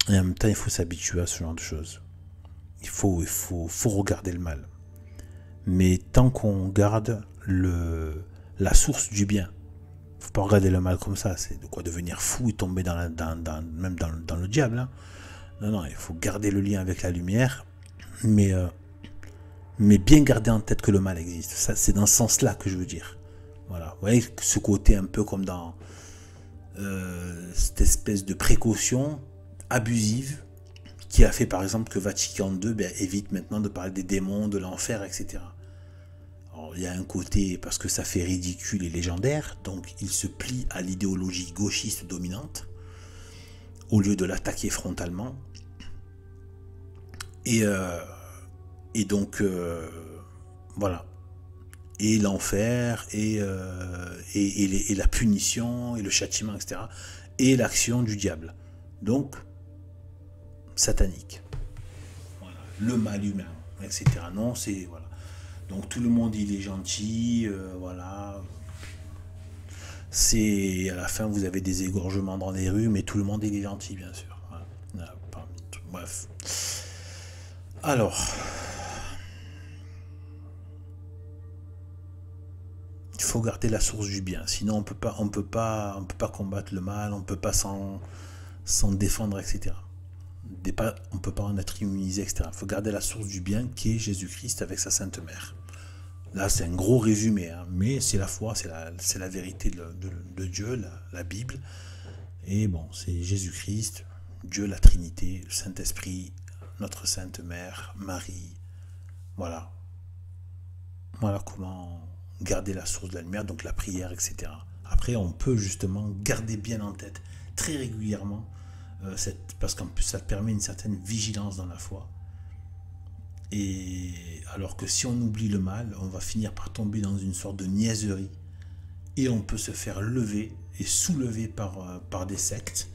Et en même temps, il faut s'habituer à ce genre de choses. Il faut regarder le mal. Mais tant qu'on garde la source du bien, il ne faut pas regarder le mal comme ça. C'est de quoi devenir fou et tomber même dans le diable, hein. Non, il faut garder le lien avec la lumière, mais bien garder en tête que le mal existe. Ça, c'est dans ce sens-là que je veux dire. Voilà. Vous voyez, ce côté un peu comme dans cette espèce de précaution abusive qui a fait par exemple que Vatican II évite maintenant de parler des démons, de l'enfer, etc. Alors, il y a un côté parce que ça fait ridicule et légendaire, donc il se plie à l'idéologie gauchiste dominante au lieu de l'attaquer frontalement. Et donc voilà. Et l'enfer et la punition et le châtiment, etc. Et l'action du diable. Donc satanique. Voilà. Le mal humain, etc. Non, c'est... Voilà. Donc tout le monde, il est gentil, voilà. C'est... À la fin, vous avez des égorgements dans les rues, mais tout le monde, il est gentil, bien sûr. Voilà. Bref. Alors... Il faut garder la source du bien, sinon on peut pas combattre le mal, on peut pas s'en défendre, etc. On ne peut pas en être immunisé, etc. Il faut garder la source du bien qui est Jésus-Christ avec sa Sainte Mère. Là, c'est un gros résumé, hein, mais c'est la foi, c'est la vérité de Dieu, la Bible. Et bon, c'est Jésus-Christ, Dieu, la Trinité, le Saint-Esprit, notre Sainte Mère, Marie. Voilà. Voilà comment garder la source de la lumière, donc la prière, etc. Après, on peut justement garder bien en tête, très régulièrement, parce qu'en plus ça permet une certaine vigilance dans la foi. Et alors que si on oublie le mal, on va finir par tomber dans une sorte de niaiserie et on peut se faire lever et soulever par des sectes,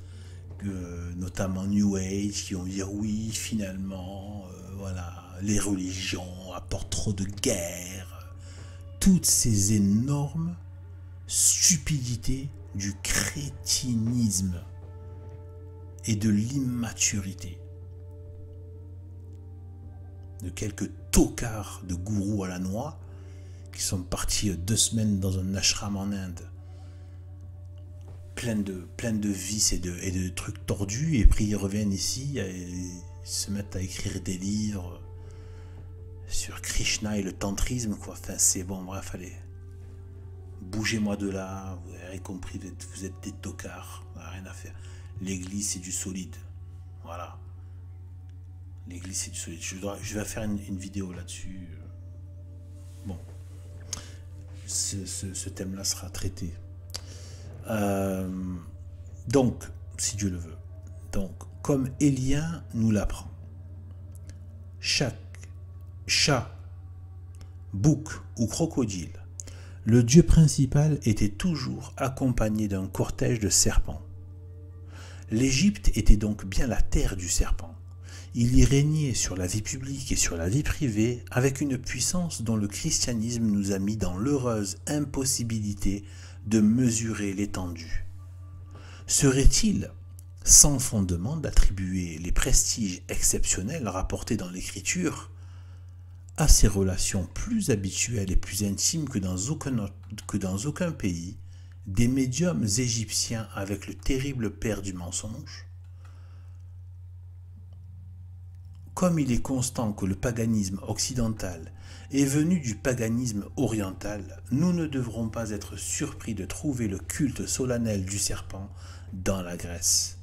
notamment New Age, qui vont dire oui, finalement, voilà, les religions apportent trop de guerre, toutes ces énormes stupidités du crétinisme et de l'immaturité de quelques tocards de gourous à la noix qui sont partis 2 semaines dans un ashram en Inde plein de vices et de trucs tordus, et puis ils reviennent ici et ils se mettent à écrire des livres sur Krishna et le tantrisme, quoi. Enfin, c'est bon, bref, allez, bougez-moi de là, vous avez compris, vous êtes des tocards, rien à faire. L'église, c'est du solide. Voilà. L'église, c'est du solide. Je vais faire une vidéo là-dessus. Bon. Ce thème-là sera traité. Donc, si Dieu le veut. Donc, comme Élien nous l'apprend, chaque chat, bouc ou crocodile, le dieu principal était toujours accompagné d'un cortège de serpents. L'Égypte était donc bien la terre du serpent. Il y régnait sur la vie publique et sur la vie privée avec une puissance dont le christianisme nous a mis dans l'heureuse impossibilité de mesurer l'étendue. Serait-il sans fondement d'attribuer les prestiges exceptionnels rapportés dans l'Écriture à ces relations plus habituelles et plus intimes que dans aucun pays des médiums égyptiens avec le terrible père du mensonge? Comme il est constant que le paganisme occidental est venu du paganisme oriental, nous ne devrons pas être surpris de trouver le culte solennel du serpent dans la Grèce,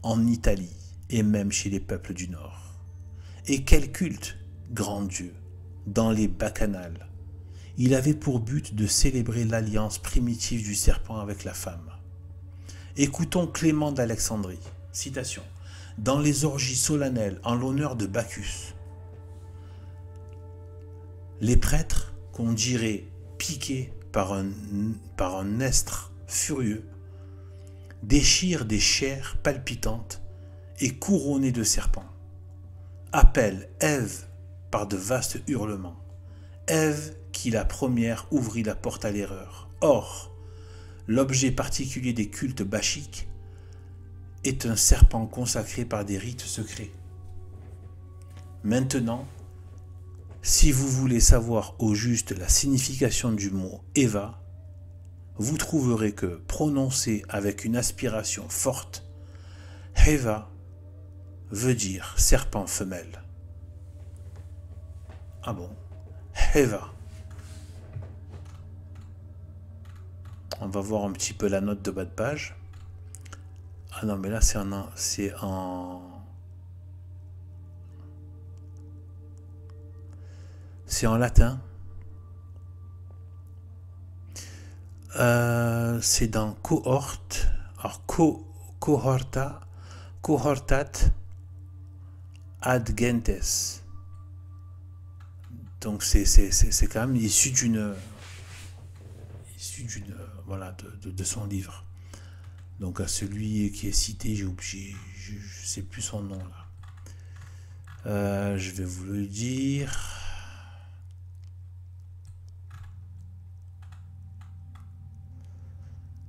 en Italie et même chez les peuples du Nord. Et quel culte, grand Dieu, dans les bacchanales! Il avait pour but de célébrer l'alliance primitive du serpent avec la femme. Écoutons Clément d'Alexandrie, citation, « Dans les orgies solennelles en l'honneur de Bacchus, les prêtres, qu'on dirait piqués par un estre furieux, déchirent des chairs palpitantes et couronnées de serpents, appellent Ève par de vastes hurlements, Ève qui la première ouvrit la porte à l'erreur. Or, l'objet particulier des cultes bachiques est un serpent consacré par des rites secrets. Maintenant, si vous voulez savoir au juste la signification du mot Eva, vous trouverez que, prononcé avec une aspiration forte, Eva veut dire serpent femelle. Ah bon? Eva. On va voir un petit peu la note de bas de page. Ah non, mais là c'est en latin. C'est dans cohorte. Alors cohortat ad gentes. Donc c'est quand même issu voilà, de son livre. Donc à celui qui est cité, je sais plus son nom là. Je vais vous le dire.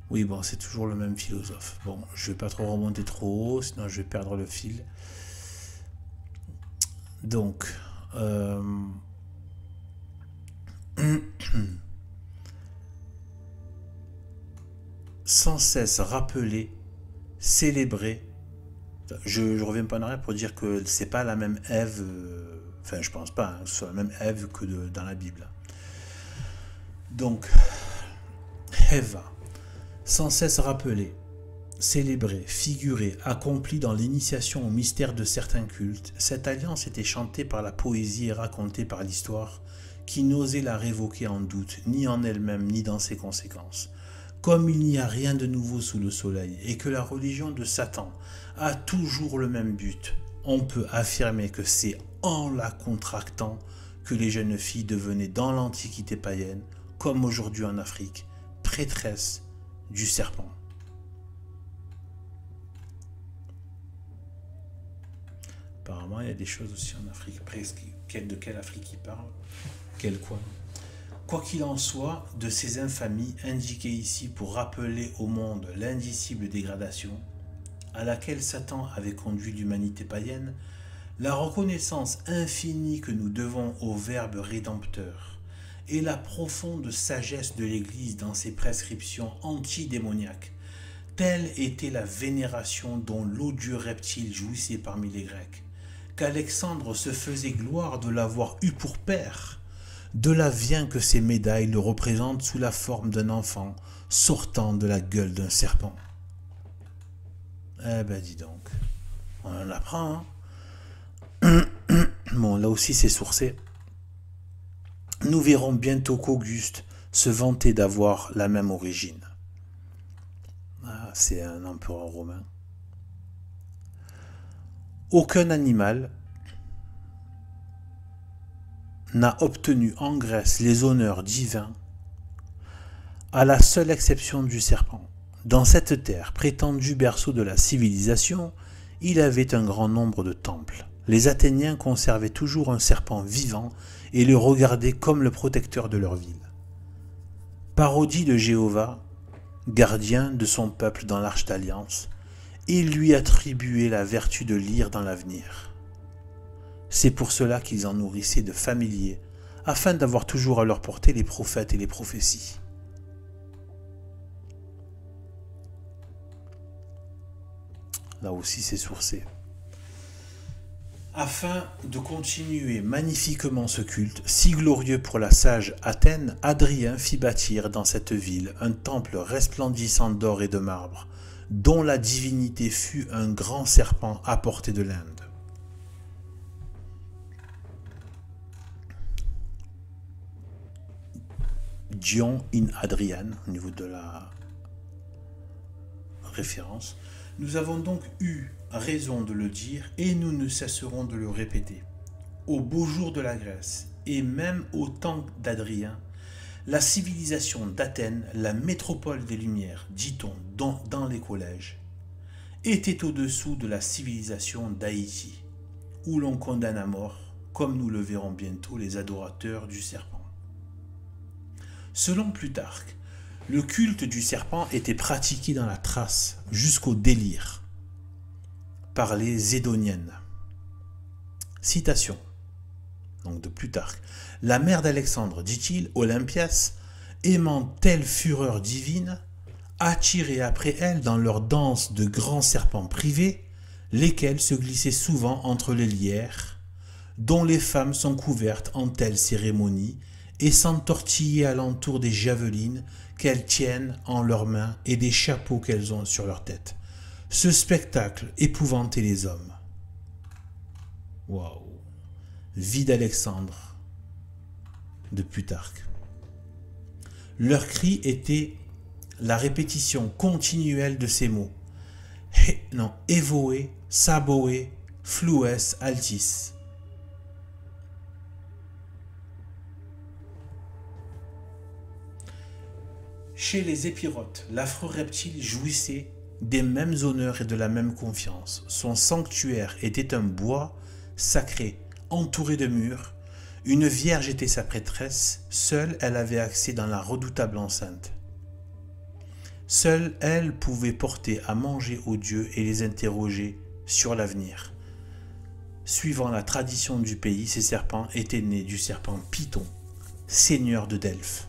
Oui, bon, c'est toujours le même philosophe. Bon, je vais pas trop remonter trop haut, sinon je vais perdre le fil. Donc, sans cesse rappeler, célébrer. Je reviens pas en arrière pour dire que c'est pas la même Ève. Enfin, je pense pas que ce soit la même Ève que dans la Bible. Donc, Eva, sans cesse rappeler, célébrer, figurer, accompli dans l'initiation au mystère de certains cultes, cette alliance était chantée par la poésie et racontée par l'histoire, qui n'osait la révoquer en doute, ni en elle-même, ni dans ses conséquences. Comme il n'y a rien de nouveau sous le soleil, et que la religion de Satan a toujours le même but, on peut affirmer que c'est en la contractant que les jeunes filles devenaient dans l'Antiquité païenne, comme aujourd'hui en Afrique, prêtresses du serpent. Apparemment, il y a des choses aussi en Afrique. Après, de quelle Afrique il parle? Quel quoi? Quoi qu'il en soit, de ces infamies indiquées ici pour rappeler au monde l'indicible dégradation à laquelle Satan avait conduit l'humanité païenne, la reconnaissance infinie que nous devons au Verbe rédempteur et la profonde sagesse de l'Église dans ses prescriptions antidémoniaques, telle était la vénération dont l'odieux reptile jouissait parmi les Grecs, qu'Alexandre se faisait gloire de l'avoir eu pour père. De là vient que ces médailles le représentent sous la forme d'un enfant sortant de la gueule d'un serpent. Eh ben dis donc, on en apprend, hein. Bon, là aussi c'est sourcé. Nous verrons bientôt qu'Auguste se vantait d'avoir la même origine. c'est un empereur romain. Aucun animal n'a obtenu en Grèce les honneurs divins, à la seule exception du serpent. Dans cette terre, prétendu berceau de la civilisation, il avait un grand nombre de temples. Les Athéniens conservaient toujours un serpent vivant et le regardaient comme le protecteur de leur ville. Parodie de Jéhovah, gardien de son peuple dans l'Arche d'Alliance, il lui attribuait la vertu de lire dans l'avenir. C'est pour cela qu'ils en nourrissaient de familiers, afin d'avoir toujours à leur portée les prophètes et les prophéties. Là aussi c'est sourcé. Afin de continuer magnifiquement ce culte, si glorieux pour la sage Athènes, Hadrien fit bâtir dans cette ville un temple resplendissant d'or et de marbre, dont la divinité fut un grand serpent apporté de l'Inde. Dion in Hadrian, au niveau de la référence. Nous avons donc eu raison de le dire et nous ne cesserons de le répéter. Au beau jour de la Grèce et même au temps d'Hadrien, la civilisation d'Athènes, la métropole des Lumières, dit-on dans les collèges, était au-dessous de la civilisation d'Haïti, où l'on condamne à mort, comme nous le verrons bientôt, les adorateurs du serpent. Selon Plutarque, le culte du serpent était pratiqué dans la Thrace jusqu'au délire par les Zédoniennes. Citation donc de Plutarque. La mère d'Alexandre, dit-il, Olympias, aimant telle fureur divine, attirait après elle dans leurs danses de grands serpents privés, lesquels se glissaient souvent entre les lierres, dont les femmes sont couvertes en telle cérémonie, et s'entortiller alentour des javelines qu'elles tiennent en leurs mains et des chapeaux qu'elles ont sur leur tête. Ce spectacle épouvantait les hommes. Waouh! Vie d'Alexandre de Plutarque. Leur cri était la répétition continuelle de ces mots. Evoe, saboe, flues altis. Chez les épirotes, l'affreux reptile jouissait des mêmes honneurs et de la même confiance. Son sanctuaire était un bois sacré, entouré de murs. Une vierge était sa prêtresse, seule elle avait accès dans la redoutable enceinte. Seule elle pouvait porter à manger aux dieux et les interroger sur l'avenir. Suivant la tradition du pays, ces serpents étaient nés du serpent Python, seigneur de Delphes.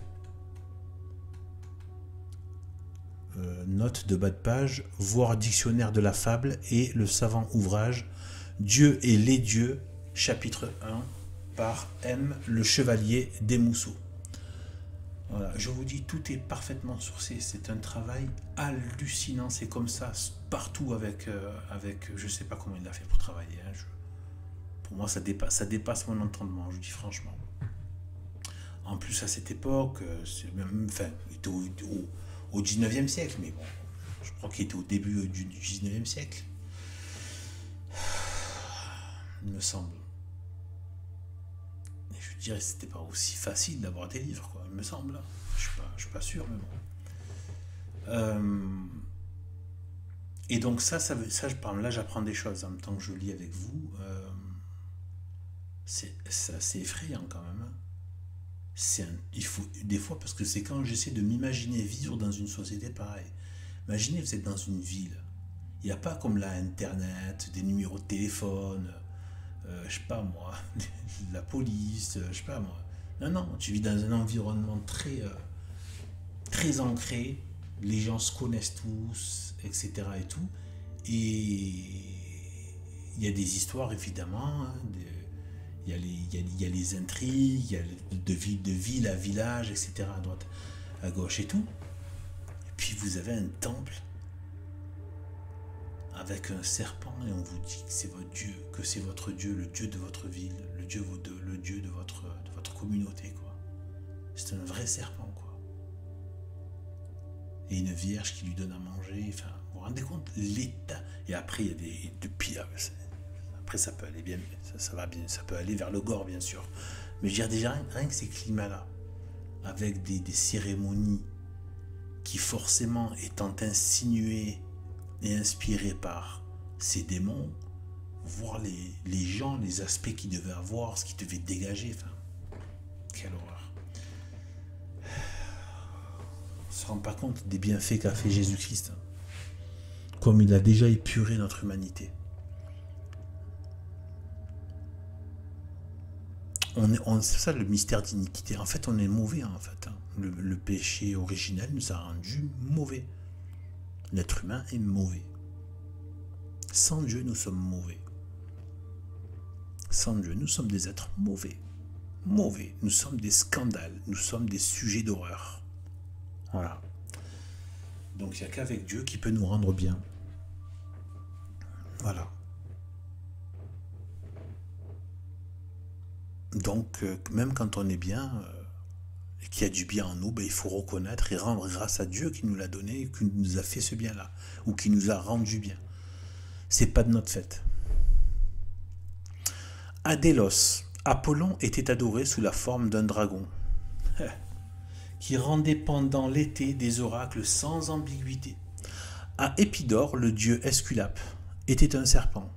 Note de bas de page, voir dictionnaire de la fable et le savant ouvrage Dieu et les dieux, chapitre 1, par M. le Chevalier Desmousseaux. Voilà, je vous dis, tout est parfaitement sourcé, c'est un travail hallucinant, c'est comme ça partout avec je sais pas comment il a fait pour travailler. Hein, pour moi, ça dépasse mon entendement, je vous dis franchement. En plus, à cette époque, c'est même, enfin, il était au 19e siècle, mais bon, je crois qu'il était au début du 19e siècle. Il me semble. Et je dirais que c'était pas aussi facile d'avoir des livres, quoi, il me semble. Je suis pas sûr, mais bon. Et donc ça, là, j'apprends des choses en même temps que je lis avec vous. C'est assez effrayant quand même. Hein. Il faut des fois, parce que c'est quand j'essaie de m'imaginer vivre dans une société pareille. Imaginez, vous êtes dans une ville. Il n'y a pas comme là Internet, des numéros de téléphone, je sais pas moi, la police, je sais pas moi. Non, tu vis dans un environnement très ancré. Les gens se connaissent tous, etc. et tout. Et il y a des histoires évidemment. Hein, il y a les intrigues, il y a de ville à village, etc. à droite, à gauche et tout. Et puis vous avez un temple avec un serpent et on vous dit que c'est votre Dieu, que c'est votre Dieu, le Dieu de votre ville, le Dieu de votre communauté, quoi. C'est un vrai serpent, quoi. et une vierge qui lui donne à manger. Enfin, vous vous rendez compte l'état. Et après, il y a de pire. Après, ça peut aller bien, ça va bien, ça peut aller vers le gore, bien sûr. Mais je veux dire, déjà, rien que ces climats-là, avec des cérémonies qui, forcément, étant insinuées et inspirées par ces démons, voir les gens, les aspects qu'ils devaient avoir, ce qu'ils devaient dégager. Enfin, quelle horreur. On ne se rend pas compte des bienfaits qu'a fait Jésus-Christ. Comme il a déjà épuré notre humanité. C'est ça le mystère d'iniquité. En fait, on est mauvais. En fait, le péché originel nous a rendus mauvais. L'être humain est mauvais. Sans Dieu, nous sommes mauvais. Sans Dieu, nous sommes des êtres mauvais. Mauvais. Nous sommes des scandales. Nous sommes des sujets d'horreur. Voilà. Donc, il n'y a qu'avec Dieu qui peut nous rendre bien. Voilà. Donc, même quand on est bien, et qu'il y a du bien en nous, il faut reconnaître et rendre grâce à Dieu qui nous l'a donné, qui nous a fait ce bien-là, ou qui nous a rendu bien. C'est pas de notre fait. À Délos, Apollon était adoré sous la forme d'un dragon, qui rendait pendant l'été des oracles sans ambiguïté. À Épidore, le dieu Esculape était un serpent.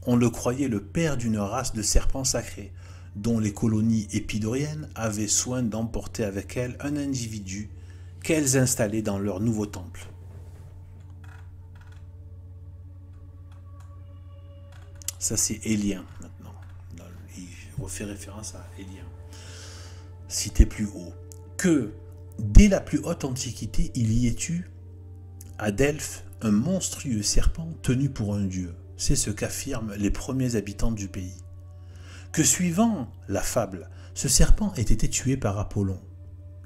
On le croyait le père d'une race de serpents sacrés, dont les colonies épidoriennes avaient soin d'emporter avec elles un individu qu'elles installaient dans leur nouveau temple. Ça, c'est Élien, maintenant. Il refait référence à Élien. Cité plus haut. Que, dès la plus haute antiquité, il y ait eu, à Delphes, un monstrueux serpent tenu pour un dieu. C'est ce qu'affirment les premiers habitants du pays. Que suivant la fable, ce serpent ait été tué par Apollon.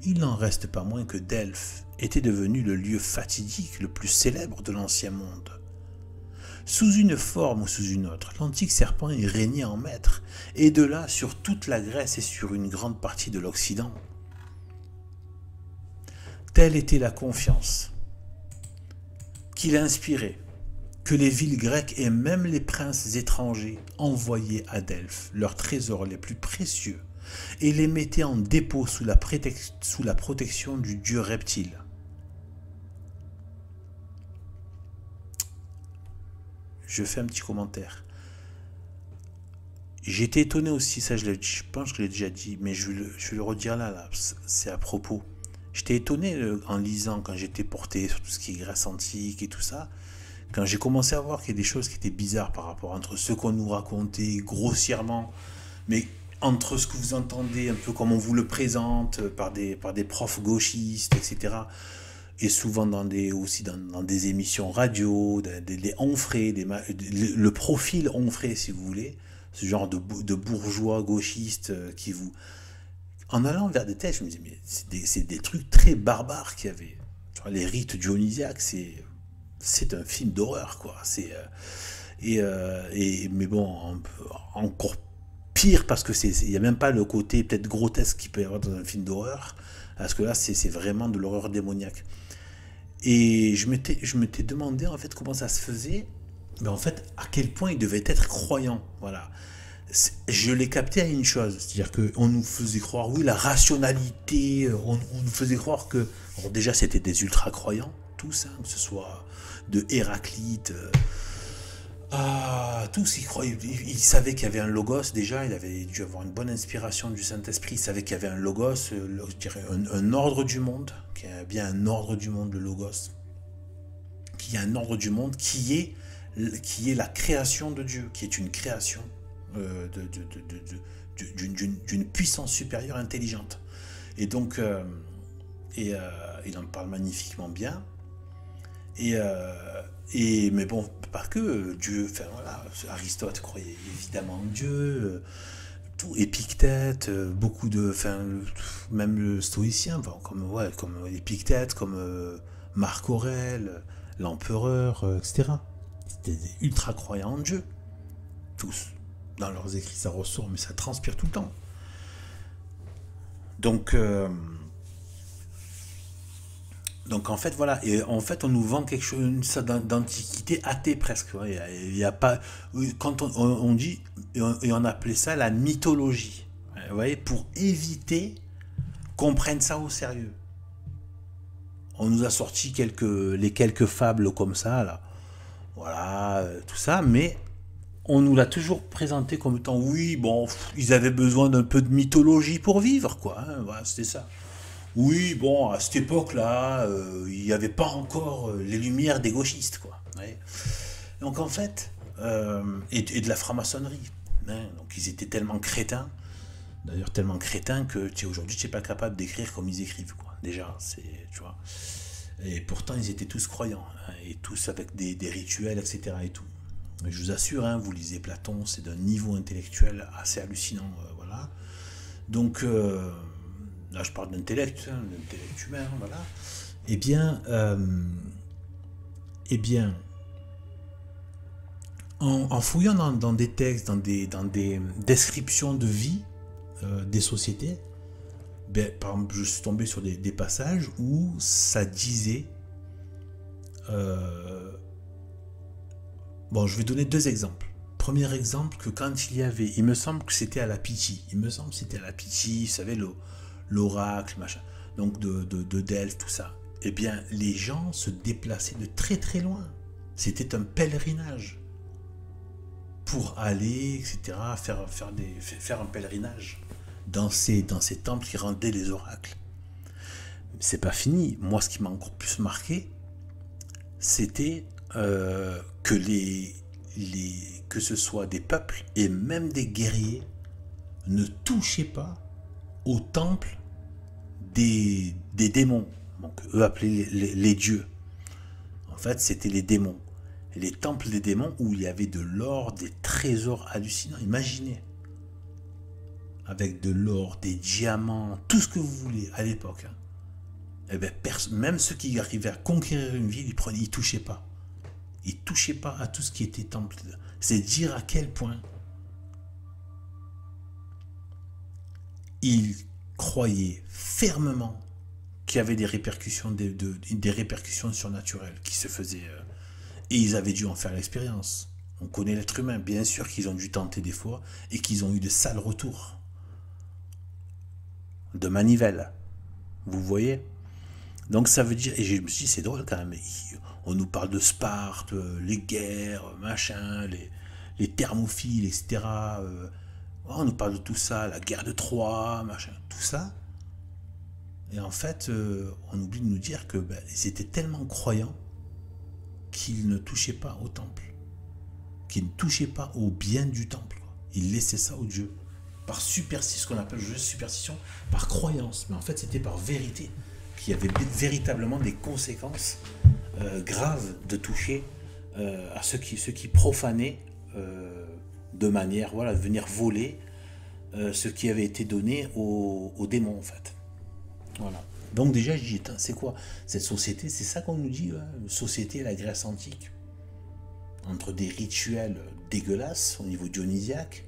Il n'en reste pas moins que Delphes était devenu le lieu fatidique le plus célèbre de l'ancien monde. Sous une forme ou sous une autre, l'antique serpent y régnait en maître, et de là sur toute la Grèce et sur une grande partie de l'Occident. Telle était la confiance qu'il inspirait, que les villes grecques et même les princes étrangers envoyaient à Delphes leurs trésors les plus précieux et les mettaient en dépôt sous la protection du dieu reptile. Je fais un petit commentaire. J'étais étonné aussi, ça je pense que je l'ai déjà dit, mais je vais le redire là, c'est à propos. J'étais étonné en lisant, quand j'étais porté sur tout ce qui est Grèce antique et tout ça, quand j'ai commencé à voir qu'il y a des choses qui étaient bizarres par rapport entre ce qu'on nous racontait grossièrement, mais entre ce que vous entendez, un peu comme on vous le présente, par des profs gauchistes, etc., et souvent aussi dans des émissions radio, des onfrés, le profil onfré, si vous voulez, ce genre de bourgeois gauchistes qui vous... En allant vers des textes, je me disais, mais c'est des trucs très barbares qu'il y avait. Les rites dionysiaques, c'est un film d'horreur, quoi. Mais bon, encore pire, parce que il n'y a même pas le côté peut-être grotesque qu'il peut y avoir dans un film d'horreur, parce que là, c'est vraiment de l'horreur démoniaque. Et je m'étais demandé, en fait, comment ça se faisait, mais en fait, à quel point il devait être croyant, voilà. Je l'ai capté à une chose, c'est-à-dire qu'on nous faisait croire, oui, la rationalité, on nous faisait croire que, alors déjà, c'était des ultra-croyants, tous, que ce soit de Héraclite, tous, ils croyaient, ils savaient qu'il y avait un logos, déjà, il avait dû avoir une bonne inspiration du Saint-Esprit, ils savaient qu'il y avait un logos, je dirais un ordre du monde, qu'il y a bien un ordre du monde, le logos, qu'il y a un ordre du monde qui est la création de Dieu, qui est une création d'une puissance supérieure intelligente. Et donc, il en parle magnifiquement bien. Mais bon, pas que Dieu, enfin voilà, Aristote croyait évidemment en Dieu, tout, Épictète, beaucoup de, enfin, même le stoïcien, comme Épictète, comme Marc Aurèle, l'empereur, etc. C'était ultra croyants en Dieu, tous. Dans leurs écrits, ça ressort, mais ça transpire tout le temps. Donc en fait, voilà, et en fait, on nous vend quelque chose, une sorte d'antiquité athée presque. Ouais. Il y a pas, quand on dit, et on appelait ça la mythologie. Vous voyez, pour éviter qu'on prenne ça au sérieux. On nous a sorti les quelques fables comme ça, là. Voilà, tout ça, mais on nous l'a toujours présenté comme étant, oui, bon, ils avaient besoin d'un peu de mythologie pour vivre, quoi. Hein, voilà, c'était ça. Oui, bon, à cette époque-là, il n'y avait pas encore les lumières des gauchistes, quoi. Ouais. Donc en fait, et de la franc-maçonnerie. Hein, donc ils étaient tellement crétins, d'ailleurs tellement crétins que aujourd'hui tu n'es pas capable d'écrire comme ils écrivent, quoi. Déjà, c'est, tu vois. Et pourtant ils étaient tous croyants, hein, et tous avec des rituels, etc. et tout. Et je vous assure, hein, vous lisez Platon, c'est d'un niveau intellectuel assez hallucinant, voilà. Donc là je parle d'intellect, hein, d'intellect humain, voilà. Eh bien, eh bien, en fouillant dans des textes, dans des descriptions de vie des sociétés, ben, par exemple, je suis tombé sur des passages où ça disait... bon, je vais donner deux exemples. Premier exemple, que quand il y avait... Il me semble que c'était à la Pythie. Vous savez, l'oracle, machin. Donc de Delphes, tout ça. Eh bien, les gens se déplaçaient de très très loin. C'était un pèlerinage. Pour aller, etc., faire un pèlerinage dans ces temples qui rendaient les oracles. C'est pas fini. Moi, ce qui m'a encore plus marqué, c'était que que ce soit des peuples et même des guerriers ne touchaient pas au temple des démons. Donc, eux appelaient les dieux. En fait, c'était les démons. Les temples des démons où il y avait de l'or, des trésors hallucinants. Imaginez. Avec de l'or, des diamants, tout ce que vous voulez à l'époque. Hein. Eh ben, même ceux qui arrivaient à conquérir une ville, ils ne touchaient pas. Ils ne touchaient pas à tout ce qui était temple. C'est dire à quel point ils croyaient fermement qu'il y avait des répercussions, des répercussions surnaturelles qui se faisaient. Et ils avaient dû en faire l'expérience. On connaît l'être humain, bien sûr qu'ils ont dû tenter des fois et qu'ils ont eu de sales retours. De manivelle. Vous voyez? Donc ça veut dire, et je me suis dit, c'est drôle quand même, on nous parle de Sparte, les guerres, machin, les thermophiles, etc. On nous parle de tout ça, la guerre de Troie, machin, tout ça. Et en fait, on oublie de nous dire que ils étaient tellement croyants qu'ils ne touchaient pas au temple, qu'ils ne touchaient pas au bien du temple. Ils laissaient ça au Dieu. Par superstition, ce qu'on appelle juste superstition, par croyance. Mais en fait, c'était par vérité qu'il y avait véritablement des conséquences graves de toucher à ceux qui profanaient de manière, voilà, de venir voler ce qui avait été donné aux démons, en fait. Voilà. Donc déjà, je dis, c'est quoi cette société? C'est ça qu'on nous dit, société, la Grèce antique. Entre des rituels dégueulasses au niveau dionysiaque,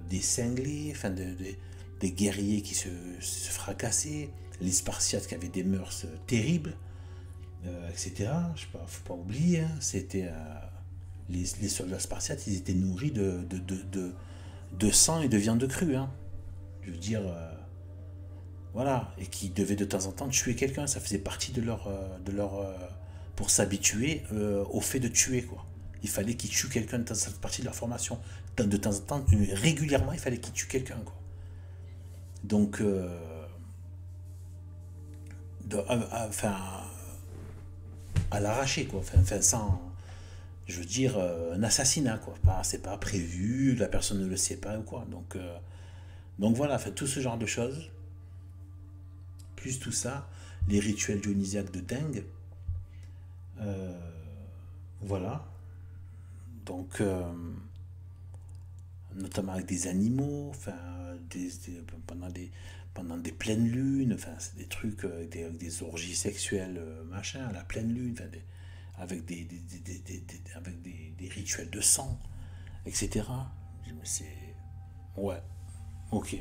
des cinglés, enfin des guerriers qui se fracassaient, les Spartiates qui avaient des mœurs terribles, etc. Je sais pas, faut pas oublier, hein, c'était les soldats spartiates, ils étaient nourris de sang et de viande crue. Hein. Je veux dire, voilà, et qui devaient de temps en temps tuer quelqu'un. Ça faisait partie de leur pour s'habituer au fait de tuer, quoi. Il fallait qu'ils tuent quelqu'un, ça fait partie de leur formation. De temps en temps, régulièrement, il fallait qu'ils tuent quelqu'un, quoi. Donc, enfin, à l'arraché, quoi. Enfin, sans, je veux dire, un assassinat, quoi. C'est pas prévu, la personne ne le sait pas, ou quoi. Donc voilà, enfin, tout ce genre de choses, plus tout ça, les rituels dionysiaques de dingue, voilà. Donc, notamment avec des animaux, enfin, pendant des pleines lunes, enfin, c'est des trucs avec des orgies sexuelles, machin, à la pleine lune, enfin, avec avec des rituels de sang, etc. C'est... Ouais, ok.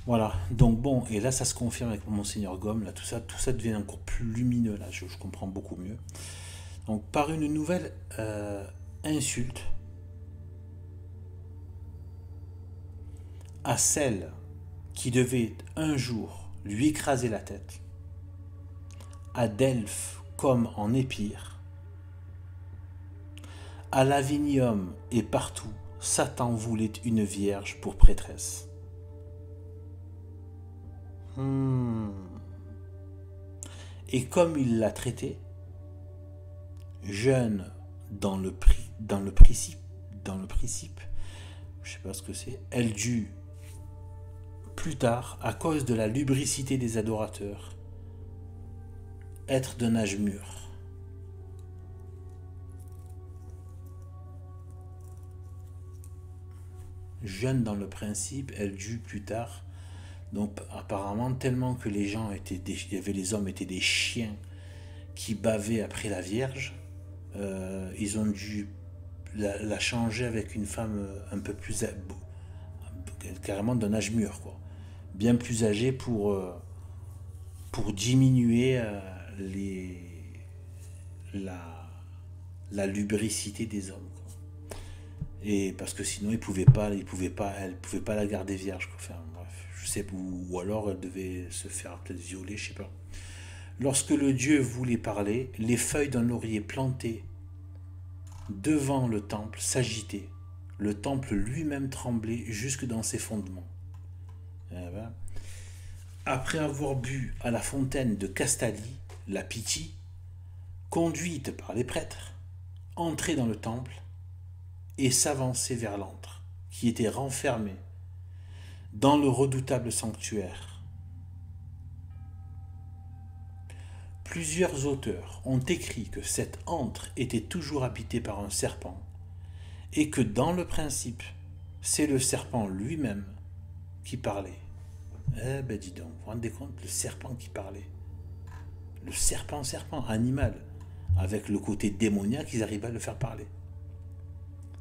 Voilà, donc bon, et là ça se confirme avec Monseigneur Gomme, là tout ça devient encore plus lumineux, là je comprends beaucoup mieux. Donc par une nouvelle insulte à celle qui devait un jour lui écraser la tête, à Delphes comme en Épire, à Lavinium et partout, Satan voulait une vierge pour prêtresse. Et comme il l'a traitée, jeune dans le principe, je sais pas ce que c'est, elle dut plus tard, à cause de la lubricité des adorateurs, être d'un âge mûr. Jeune dans le principe, elle dut plus tard. Donc apparemment tellement que les gens étaient les hommes étaient des chiens qui bavaient après la Vierge, ils ont dû la changer avec une femme un peu plus carrément d'un âge mûr, quoi, bien plus âgée pour diminuer la lubricité des hommes, quoi. Et parce que sinon elle pouvait pas la garder vierge, quoi. Enfin bref, je sais, ou alors elle devait se faire peut-être violer, je sais pas. Lorsque le dieu voulait parler, les feuilles d'un laurier planté devant le temple s'agitaient. Le temple lui-même tremblait jusque dans ses fondements. Après avoir bu à la fontaine de Castalie, la Pythie, conduite par les prêtres, entrait dans le temple et s'avançait vers l'antre, qui était renfermé dans le redoutable sanctuaire. Plusieurs auteurs ont écrit que cet antre était toujours habité par un serpent et que dans le principe, c'est le serpent lui-même qui parlait. Eh ben dis donc, vous vous rendez compte, le serpent qui parlait. Le serpent, animal. Avec le côté démoniaque, ils arrivaient à le faire parler.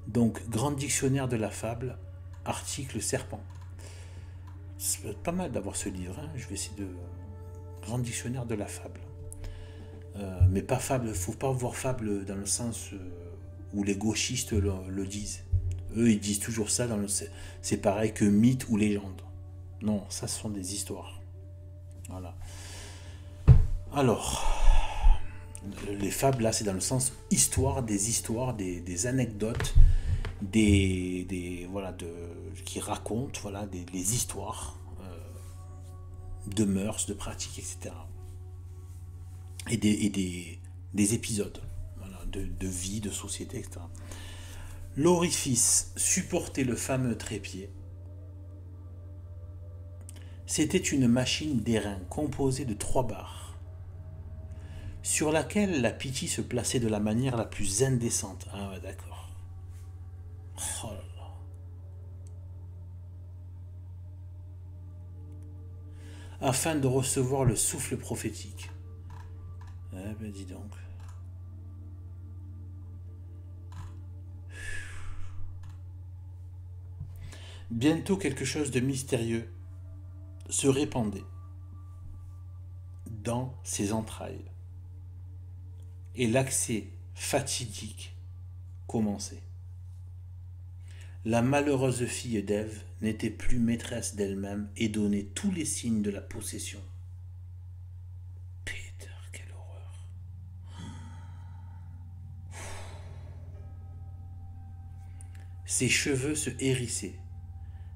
Donc, grand dictionnaire de la fable, article serpent. C'est pas mal d'avoir ce livre, hein. Je vais essayer de... Grand dictionnaire de la fable. Mais pas fable, il ne faut pas voir fable dans le sens où les gauchistes le disent. Eux, ils disent toujours ça, c'est pareil que mythe ou légende. Non, ça ce sont des histoires. Voilà. Alors, les fables, là, c'est dans le sens histoire, des anecdotes, voilà, qui racontent, voilà, les histoires de mœurs, de pratiques, etc. Et des épisodes, voilà, de vie, de société, etc. L'orifice supportait le fameux trépied. C'était une machine d'airain composée de 3 barres, sur laquelle la Pythie se plaçait de la manière la plus indécente. Ah ouais, d'accord. Oh là là. Afin de recevoir le souffle prophétique. Eh ben dis donc. Bientôt quelque chose de mystérieux se répandait dans ses entrailles. Et l'accès fatidique commençait. La malheureuse fille d'Ève n'était plus maîtresse d'elle-même et donnait tous les signes de la possession. Peter, quelle horreur. Ses cheveux se hérissaient,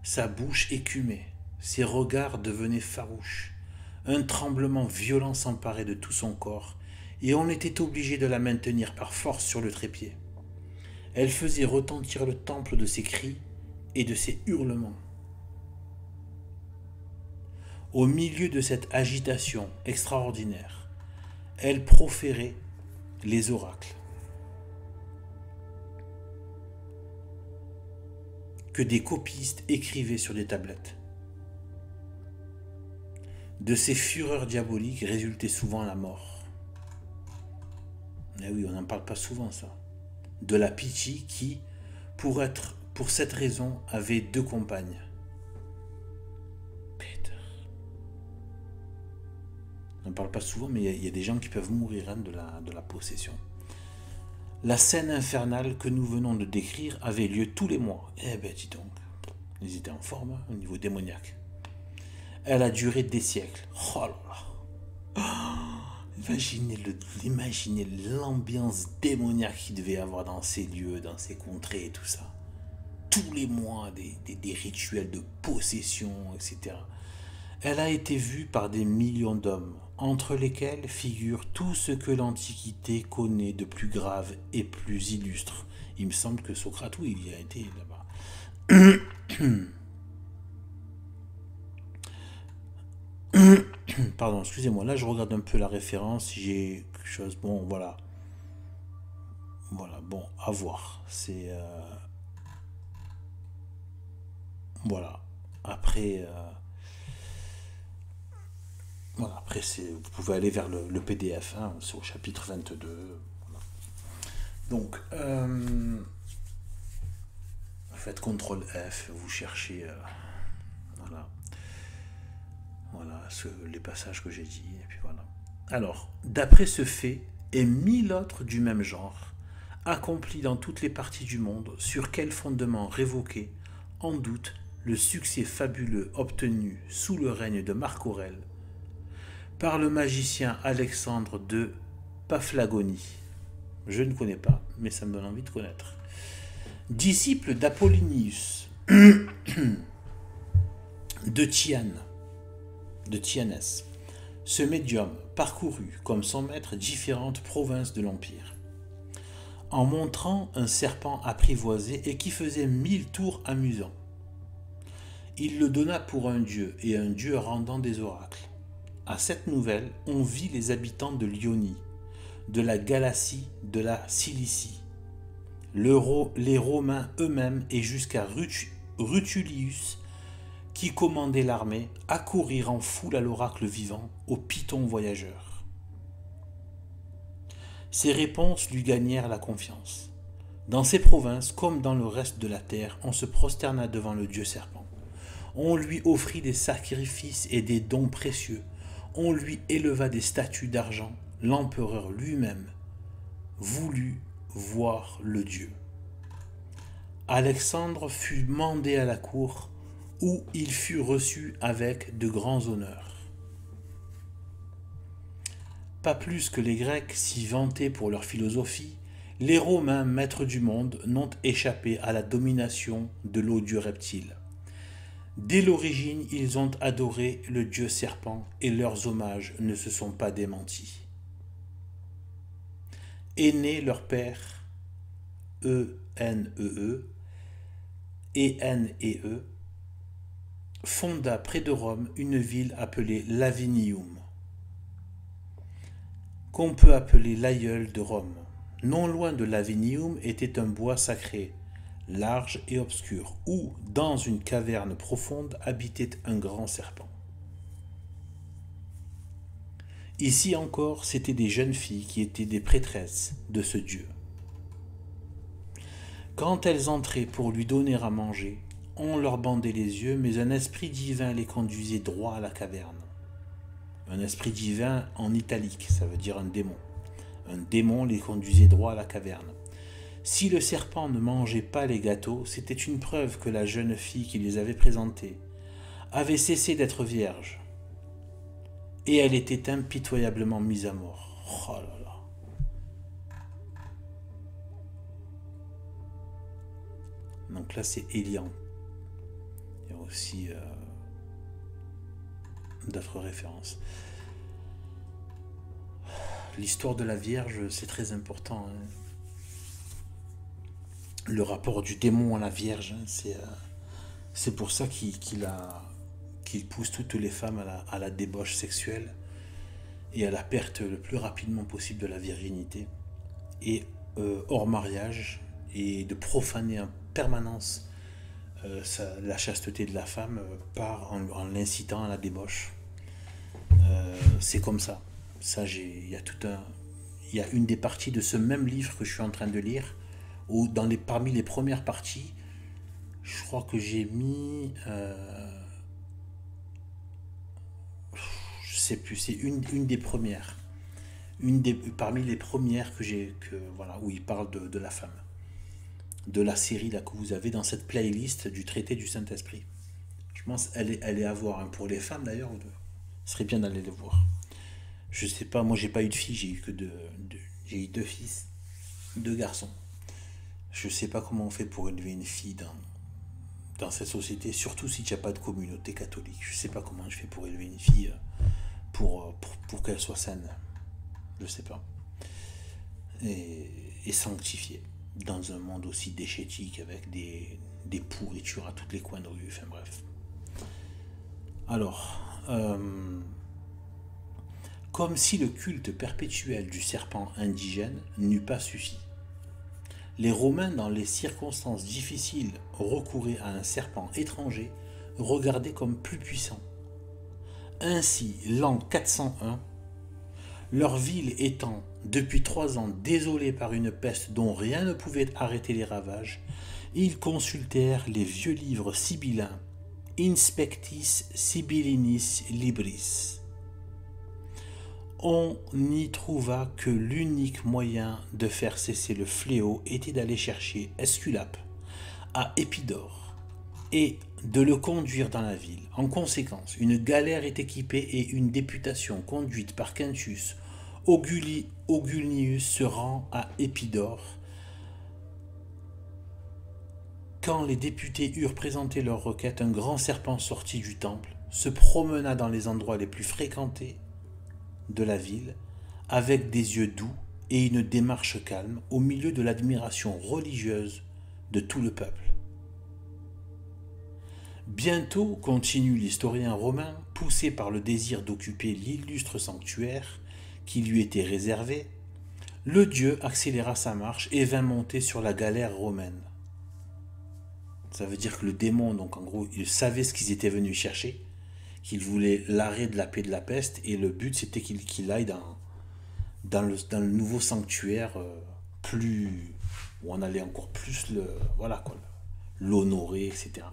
sa bouche écumait, ses regards devenaient farouches. Un tremblement violent s'emparait de tout son corps et on était obligé de la maintenir par force sur le trépied. Elle faisait retentir le temple de ses cris et de ses hurlements. Au milieu de cette agitation extraordinaire, elle proférait les oracles que des copistes écrivaient sur des tablettes. De ces fureurs diaboliques résultait souvent la mort. Eh oui, on n'en parle pas souvent, ça. De la Pythie qui, pour cette raison, avait 2 compagnes. Putain. parle pas souvent, mais il y a des gens qui peuvent mourir hein, de la possession. La scène infernale que nous venons de décrire avait lieu tous les mois. Eh ben dis donc, ils étaient en forme hein, au niveau démoniaque. Elle a duré des siècles. Oh là là. Oh, imaginez l'ambiance démoniaque qu'il devait y avoir dans ces lieux, dans ces contrées et tout ça. Tous les mois, des rituels de possession, etc. Elle a été vue par des millions d'hommes, entre lesquels figure tout ce que l'Antiquité connaît de plus grave et plus illustre. Il me semble que Socrate, oui, il y a été là-bas. Pardon, excusez-moi, là je regarde un peu la référence, si j'ai quelque chose, bon, voilà. Voilà, bon, à voir. C'est... voilà. Après... voilà, après vous pouvez aller vers le PDF, hein, c'est au chapitre 22. Voilà. Donc, faites CTRL F, vous cherchez... voilà. Voilà les passages que j'ai dit, et puis voilà. Alors, d'après ce fait, et 1000 autres du même genre, accomplis dans toutes les parties du monde, sur quel fondement révoquer, en doute, le succès fabuleux obtenu sous le règne de Marc Aurèle, par le magicien Alexandre de Paphlagonie. Je ne connais pas, mais ça me donne envie de connaître. Disciple d'Apollinius, de Tianès, ce médium parcourut, comme son maître, différentes provinces de l'Empire, en montrant un serpent apprivoisé et qui faisait 1000 tours amusants. Il le donna pour un dieu, et un dieu rendant des oracles. À cette nouvelle, on vit les habitants de l'Ionie, de la Galatie, de la Cilicie, les Romains eux-mêmes et jusqu'à Rutulius, qui commandait l'armée, accourir en foule à l'oracle vivant, au python voyageur. Ces réponses lui gagnèrent la confiance. Dans ces provinces, comme dans le reste de la terre, on se prosterna devant le dieu serpent. On lui offrit des sacrifices et des dons précieux. On lui éleva des statues d'argent. L'empereur lui-même voulut voir le dieu. Alexandre fut mandé à la cour, où il fut reçu avec de grands honneurs. Pas plus que les Grecs, si vantés pour leur philosophie, les Romains, maîtres du monde, n'ont échappé à la domination de l'odieux reptile. Dès l'origine, ils ont adoré le dieu serpent et leurs hommages ne se sont pas démentis. Énée, leur père, E-N-E-E, E-N-E-E, fonda près de Rome une ville appelée Lavinium, qu'on peut appeler l'aïeul de Rome. Non loin de Lavinium était un bois sacré, large et obscur, où, dans une caverne profonde, habitait un grand serpent. Ici encore, c'étaient des jeunes filles qui étaient des prêtresses de ce dieu. Quand elles entraient pour lui donner à manger, on leur bandait les yeux, mais un esprit divin les conduisait droit à la caverne. Un esprit divin en italique, ça veut dire un démon. Un démon les conduisait droit à la caverne. Si le serpent ne mangeait pas les gâteaux, c'était une preuve que la jeune fille qui les avait présentés avait cessé d'être vierge. Et elle était impitoyablement mise à mort. Oh là là. Donc là, c'est Élian. Il y a aussi d'autres références. L'histoire de la Vierge, c'est très important. Hein. Le rapport du démon à la Vierge, hein, c'est pour ça qu'il pousse toutes les femmes à la débauche sexuelle et à la perte le plus rapidement possible de la virginité. Et hors mariage, et de profaner en permanence la chasteté de la femme en l'incitant à la débauche. C'est comme ça. Il y a une des parties de ce même livre que je suis en train de lire, où parmi les premières parties, je crois que j'ai mis... je sais plus, c'est une des premières. Parmi les premières voilà, où il parle de la femme. De la série là, que vous avez dans cette playlist du traité du Saint-Esprit. Je pense qu'elle est à voir, hein, pour les femmes d'ailleurs. Ce serait bien d'aller les voir. Je sais pas, moi j'ai pas eu de filles, j'ai eu deux fils, deux garçons. Je sais pas comment on fait pour élever une fille dans cette société, surtout si tu n'as pas de communauté catholique. Je sais pas comment je fais pour élever une fille pour qu'elle soit saine. Je sais pas. Et sanctifiée dans un monde aussi déchétique avec des pourritures à tous les coins de rue. Enfin bref. Alors, comme si le culte perpétuel du serpent indigène n'eût pas suffi. Les Romains, dans les circonstances difficiles, recouraient à un serpent étranger regardé comme plus puissant. Ainsi, l'an 401, leur ville étant depuis 3 ans désolée par une peste dont rien ne pouvait arrêter les ravages, ils consultèrent les vieux livres sibyllins Inspectis Sibyllinis Libris. On n'y trouva que l'unique moyen de faire cesser le fléau était d'aller chercher Esculape à Épidore et de le conduire dans la ville. En conséquence, une galère est équipée et une députation conduite par Quintus Augulnius se rend à Épidore. Quand les députés eurent présenté leur requête, un grand serpent sortit du temple, se promena dans les endroits les plus fréquentés de la ville, avec des yeux doux et une démarche calme, au milieu de l'admiration religieuse de tout le peuple. Bientôt, continue l'historien romain, poussé par le désir d'occuper l'illustre sanctuaire qui lui était réservé, le dieu accéléra sa marche et vint monter sur la galère romaine. Ça veut dire que le démon, donc en gros, il savait ce qu'ils étaient venus chercher, qu'il voulait l'arrêt de la paix de la peste, et le but c'était qu'il aille dans le nouveau sanctuaire où on allait encore plus l'honorer, etc.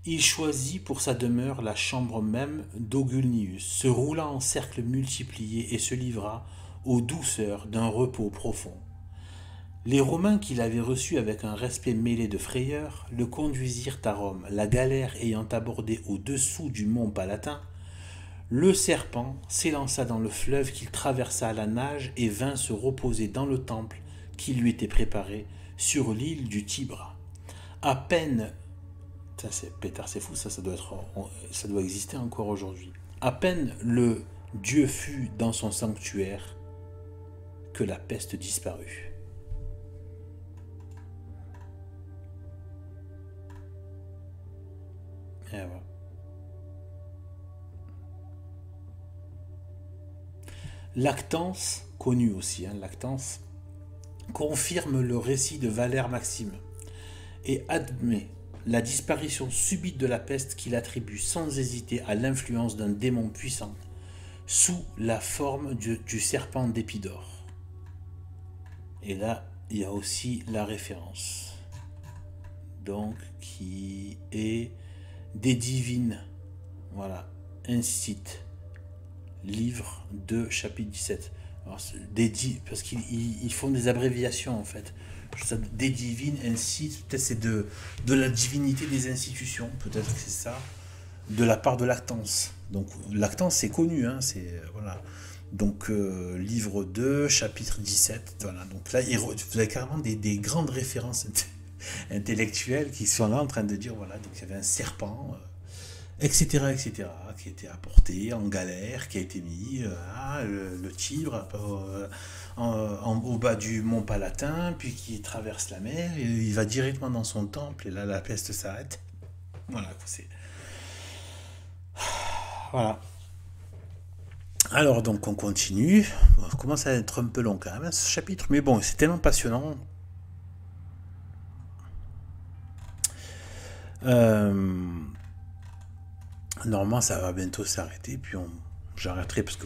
Il choisit pour sa demeure la chambre même d'Augulnius, se roula en cercle multiplié et se livra aux douceurs d'un repos profond. Les Romains qui l'avaient reçu avec un respect mêlé de frayeur le conduisirent à Rome. La galère ayant abordé au-dessous du mont Palatin, le serpent s'élança dans le fleuve qu'il traversa à la nage et vint se reposer dans le temple qui lui était préparé sur l'île du Tibre. À peine, ça c'est pétard, c'est fou, ça doit exister encore aujourd'hui. À peine le Dieu fut dans son sanctuaire que la peste disparut. Et voilà. Lactance, connu aussi, Lactance, confirme le récit de Valère Maxime et admet la disparition subite de la peste qu'il attribue sans hésiter à l'influence d'un démon puissant sous la forme du serpent d'Épidore. Et là, il y a aussi la référence, donc qui est des divines, voilà, incite, livre 2, chapitre 17. Alors, parce qu'ils font des abréviations en fait. Des divines, incite, peut-être c'est de la divinité des institutions, peut-être que c'est ça, de la part de Lactance. Donc Lactance c'est connu, voilà. Donc livre 2, chapitre 17, voilà. Donc là, vous avez carrément des grandes références intellectuels qui sont là en train de dire voilà, donc il y avait un serpent, etc., qui était apporté en galère, qui a été mis le Tibre au bas du mont Palatin, puis qui traverse la mer, et il va directement dans son temple, et là la peste s'arrête. Voilà, voilà. Alors donc on continue. Bon, ça commence à être un peu long quand même ce chapitre, mais bon, c'est tellement passionnant. Normalement ça va bientôt s'arrêter, puis j'arrêterai parce que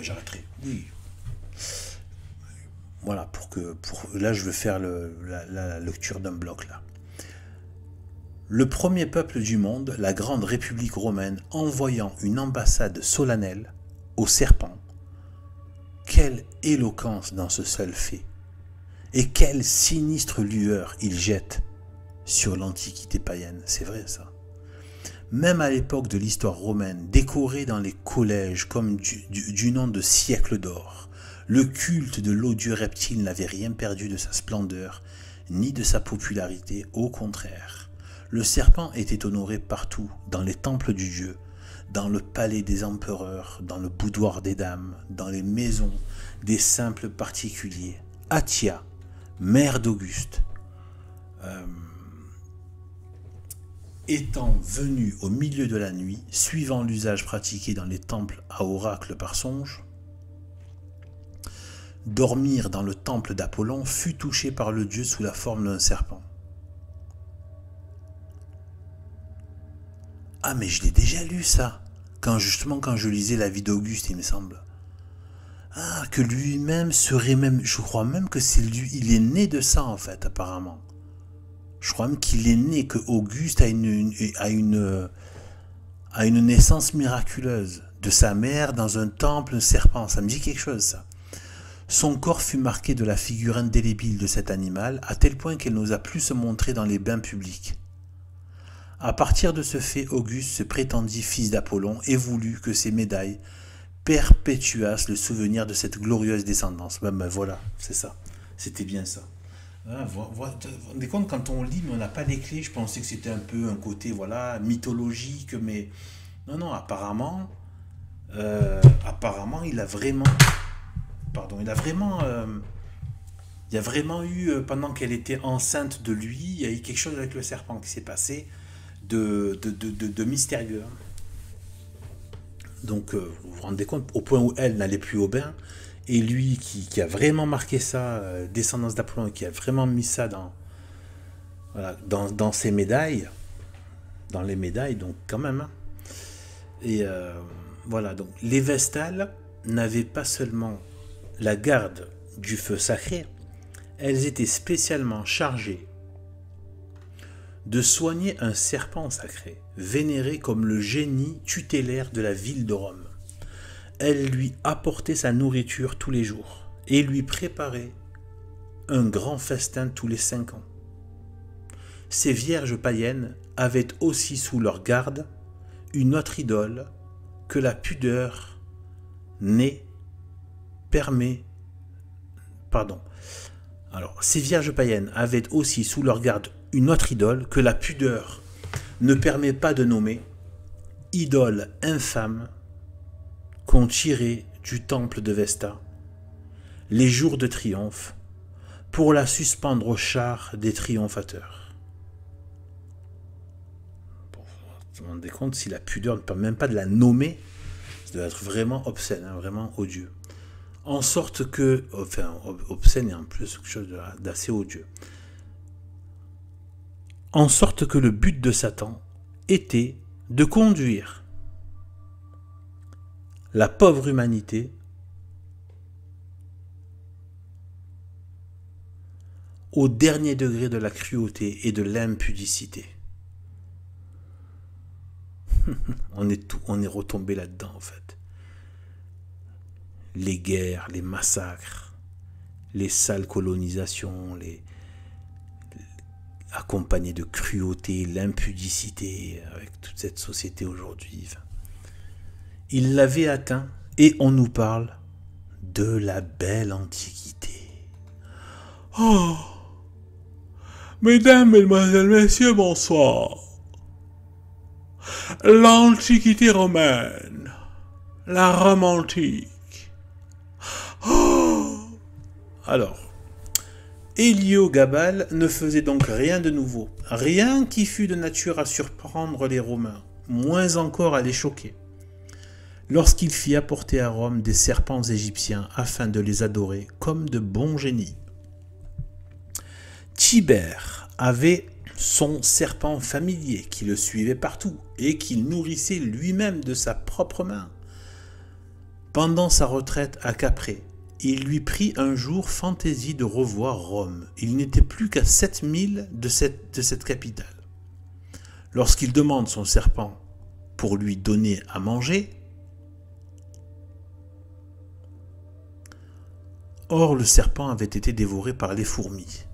j'arrêterai, oui, voilà, là je veux faire la lecture d'un bloc là. Le premier peuple du monde, la grande république romaine, envoyant une ambassade solennelle, au serpent. Quelle éloquence dans ce seul fait, et quelle sinistre lueur il jette sur l'Antiquité païenne, c'est vrai ça. Même à l'époque de l'histoire romaine, décoré dans les collèges comme du nom de siècle d'or, le culte de l'odieux reptile n'avait rien perdu de sa splendeur, ni de sa popularité, au contraire. Le serpent était honoré partout, dans les temples du dieu, dans le palais des empereurs, dans le boudoir des dames, dans les maisons des simples particuliers. Atia, mère d'Auguste, étant venue au milieu de la nuit, suivant l'usage pratiqué dans les temples à oracle par songe, dormir dans le temple d'Apollon, fut touchée par le dieu sous la forme d'un serpent. Ah mais je l'ai déjà lu ça, quand je lisais la vie d'Auguste, il me semble. Ah, que lui-même serait même, je crois même que c'est lui, il est né de ça en fait apparemment. Je crois même qu'il est né, que Auguste a une naissance miraculeuse de sa mère dans un temple, un serpent. Ça me dit quelque chose, ça. Son corps fut marqué de la figure indélébile de cet animal, à tel point qu'elle n'osa plus se montrer dans les bains publics. À partir de ce fait, Auguste se prétendit fils d'Apollon et voulut que ses médailles perpétuassent le souvenir de cette glorieuse descendance. Ben voilà, c'est ça. C'était bien ça. Ah, vous vous rendez compte, quand on lit, mais on n'a pas les clés, je pensais que c'était un peu un côté voilà, mythologique, mais non, apparemment, il a vraiment, il y a vraiment eu, pendant qu'elle était enceinte de lui, il y a eu quelque chose avec le serpent qui s'est passé de mystérieux. Donc, vous vous rendez compte, au point où elle n'allait plus au bain, et lui qui a vraiment marqué ça, descendance d'Apollon, qui a vraiment mis ça dans ses médailles, dans les médailles, donc quand même. Hein. Et voilà, donc les Vestales n'avaient pas seulement la garde du feu sacré, elles étaient spécialement chargées de soigner un serpent sacré, vénéré comme le génie tutélaire de la ville de Rome. Elle lui apportait sa nourriture tous les jours et lui préparait un grand festin tous les 5 ans. Ces vierges païennes avaient aussi sous leur garde une autre idole que la pudeur ces vierges païennes avaient aussi sous leur garde une autre idole que la pudeur ne permet pas de nommer, idole infâme qu'on tirait du temple de Vesta les jours de triomphe pour la suspendre au char des triomphateurs. Bon, vous vous rendez compte, si la pudeur ne permet même pas de la nommer, ça doit être vraiment obscène, hein, vraiment odieux. En sorte que, enfin, obscène et en plus quelque chose d'assez odieux. En sorte que le but de Satan était de conduire la pauvre humanité au dernier degré de la cruauté et de l'impudicité. on est retombé là-dedans en fait. Les guerres, les massacres, les sales colonisations, accompagnés de cruauté, l'impudicité avec toute cette société aujourd'hui. Il l'avait atteint et on nous parle de la belle Antiquité. Oh! Mesdames, mesdemoiselles, messieurs, bonsoir. L'Antiquité romaine, la Rome antique. Oh! Alors, Héliogabale ne faisait donc rien de nouveau, rien qui fût de nature à surprendre les Romains, moins encore à les choquer. Lorsqu'il fit apporter à Rome des serpents égyptiens afin de les adorer comme de bons génies. Tibère avait son serpent familier qui le suivait partout et qu'il nourrissait lui-même de sa propre main. Pendant sa retraite à Caprée, il lui prit un jour fantaisie de revoir Rome. Il n'était plus qu'à 7000 de cette capitale. Lorsqu'il demande son serpent pour lui donner à manger, Or, le serpent avait été dévoré par les fourmis.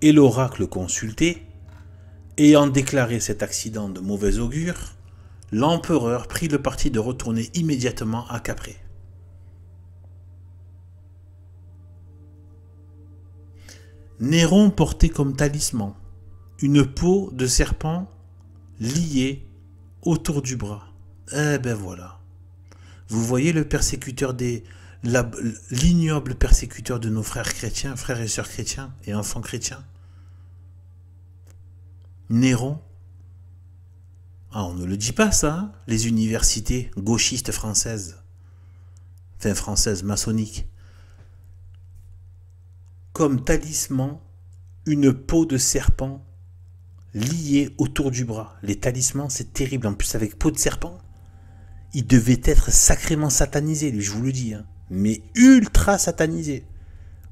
Et l'oracle consulté, ayant déclaré cet accident de mauvais augure, l'empereur prit le parti de retourner immédiatement à Caprée. Néron portait comme talisman une peau de serpent liée autour du bras. Eh ben voilà. Vous voyez le persécuteur l'ignoble persécuteur de nos frères chrétiens, frères et sœurs chrétiens et enfants chrétiens. Néron. Ah, on ne le dit pas ça, hein, les universités gauchistes françaises. Enfin, françaises, maçonniques. Comme talisman, une peau de serpent liée autour du bras. Les talismans, c'est terrible. En plus, avec peau de serpent, il devait être sacrément satanisé, lui, je vous le dis. Hein. Mais ultra satanisé.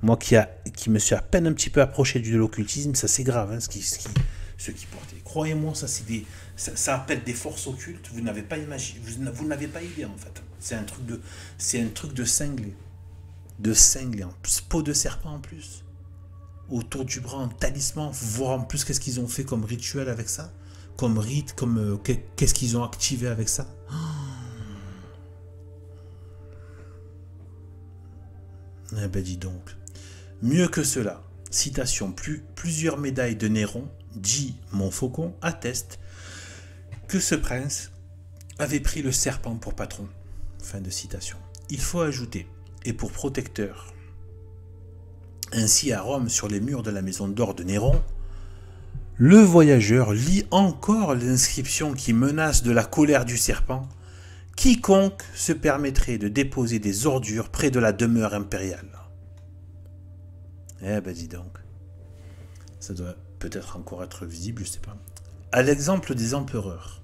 Moi qui me suis à peine un petit peu approché de l'occultisme, ça c'est grave, hein, ce qui portait. Croyez-moi, ça appelle des forces occultes. Vous n'avez pas imaginé, vous n'avez pas idée en fait. C'est un truc de cinglé. De cinglé, en plus, peau de serpent en plus. Autour du bras, un talisman. Voir en plus qu'est-ce qu'ils ont fait comme rituel avec ça. Comme rite, qu'est-ce qu'ils ont activé avec ça. Eh ben dis donc. Mieux que cela, citation, plusieurs médailles de Néron, dit Montfaucon, attestent que ce prince avait pris le serpent pour patron. Fin de citation. Il faut ajouter, et pour protecteur, ainsi à Rome, sur les murs de la maison d'or de Néron, le voyageur lit encore l'inscription qui menace de la colère du serpent. Quiconque se permettrait de déposer des ordures près de la demeure impériale. Eh ben dis donc. Ça doit peut-être encore être visible, je sais pas. À l'exemple des empereurs,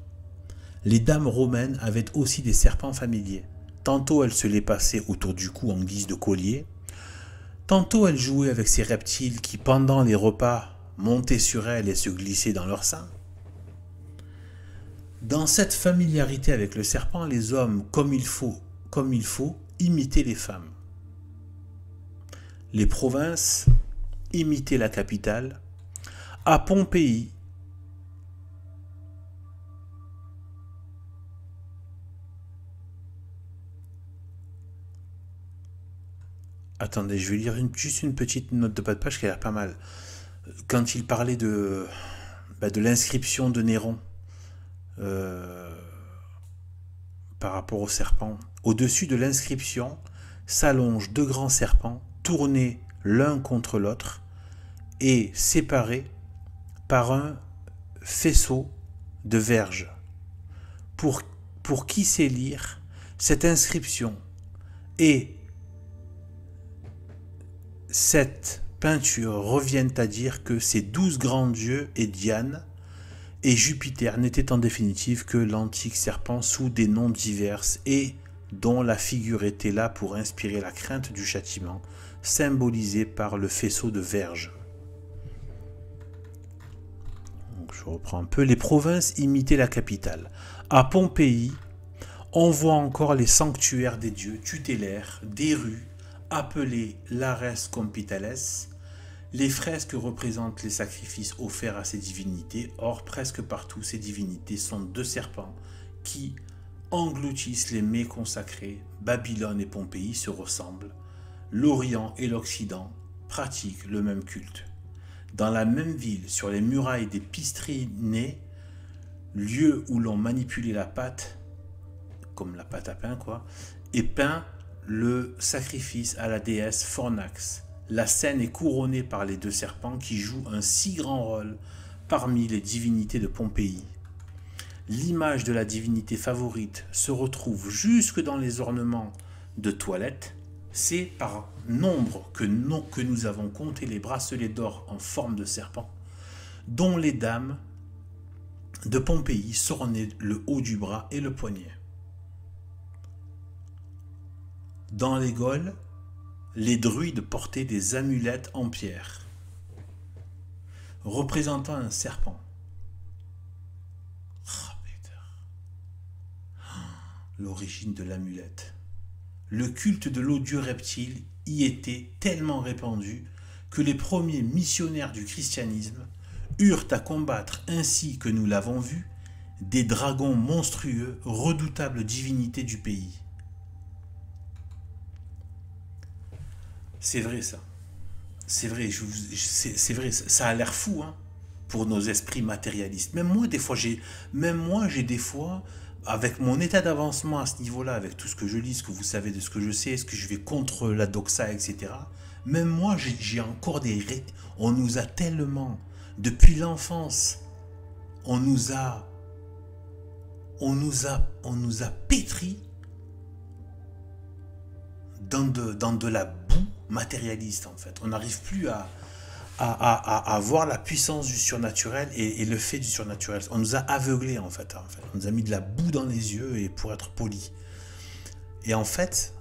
les dames romaines avaient aussi des serpents familiers. Tantôt elles se les passaient autour du cou en guise de collier, tantôt elles jouaient avec ces reptiles qui, pendant les repas, montaient sur elles et se glissaient dans leur sein. Dans cette familiarité avec le serpent, les hommes, comme il faut, imitaient les femmes. Les provinces imitaient la capitale. À Pompéi, attendez, je vais lire juste une petite note de bas de page qui a l'air pas mal. Quand il parlait de l'inscription de Néron par rapport au serpent, au-dessus de l'inscription s'allongent deux grands serpents tournés l'un contre l'autre et séparés par un faisceau de verges. Pour qui sait lire, cette inscription et cette peinture reviennent à dire que ces 12 grands dieux et Diane et Jupiter n'étaient en définitive que l'antique serpent sous des noms divers et dont la figure était là pour inspirer la crainte du châtiment, symbolisée par le faisceau de verges. Donc, je reprends un peu. Les provinces imitaient la capitale. À Pompéi, on voit encore les sanctuaires des dieux tutélaires, des rues, appelées Lares Compitales. Les fresques représentent les sacrifices offerts à ces divinités. Or, presque partout, ces divinités sont deux serpents qui engloutissent les mets consacrés. Babylone et Pompéi se ressemblent. L'Orient et l'Occident pratiquent le même culte. Dans la même ville, sur les murailles des Pistrinés, lieu où l'on manipulait la pâte, comme la pâte à pain quoi, et peint le sacrifice à la déesse Fornax. La scène est couronnée par les deux serpents qui jouent un si grand rôle parmi les divinités de Pompéi. L'image de la divinité favorite se retrouve jusque dans les ornements de toilette. C'est par nombre que nous avons compté les bracelets d'or en forme de serpent, dont les dames de Pompéi s'ornaient le haut du bras et le poignet. Dans les Gaules, les druides portaient des amulettes en pierre, représentant un serpent. L'origine de l'amulette. le culte de l'odieux reptile y était tellement répandu que les premiers missionnaires du christianisme eurent à combattre, ainsi que nous l'avons vu, des dragons monstrueux, redoutables divinités du pays. C'est vrai ça. C'est vrai, c'est vrai, ça a l'air fou, hein, pour nos esprits matérialistes. Même moi, j'ai des fois, avec mon état d'avancement à ce niveau-là, avec tout ce que je lis, ce que vous savez de ce que je sais, ce que je vais contre la doxa, etc. Même moi, j'ai encore on nous a tellement, depuis l'enfance, on nous a, on nous a pétri dans de la boue matérialiste, en fait. On n'arrive plus à voir la puissance du surnaturel et le fait du surnaturel. On nous a aveuglés, en fait. On nous a mis de la boue dans les yeux, et pour être poli. Et en fait,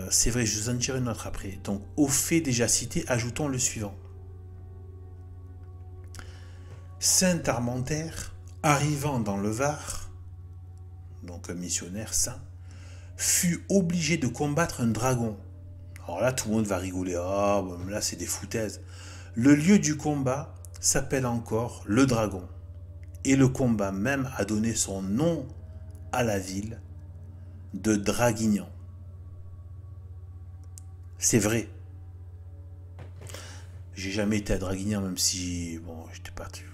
c'est vrai, je vous en dirai une autre après. Donc, au fait déjà cité, ajoutons le suivant. Saint Armentaire, arrivant dans le Var, donc un missionnaire saint, fut obligé de combattre un dragon. Alors là, tout le monde va rigoler. Ah, bon, là, c'est des foutaises. Le lieu du combat s'appelle encore le Dragon. Et le combat même a donné son nom à la ville de Draguignan. C'est vrai. J'ai jamais été à Draguignan, même si, bon,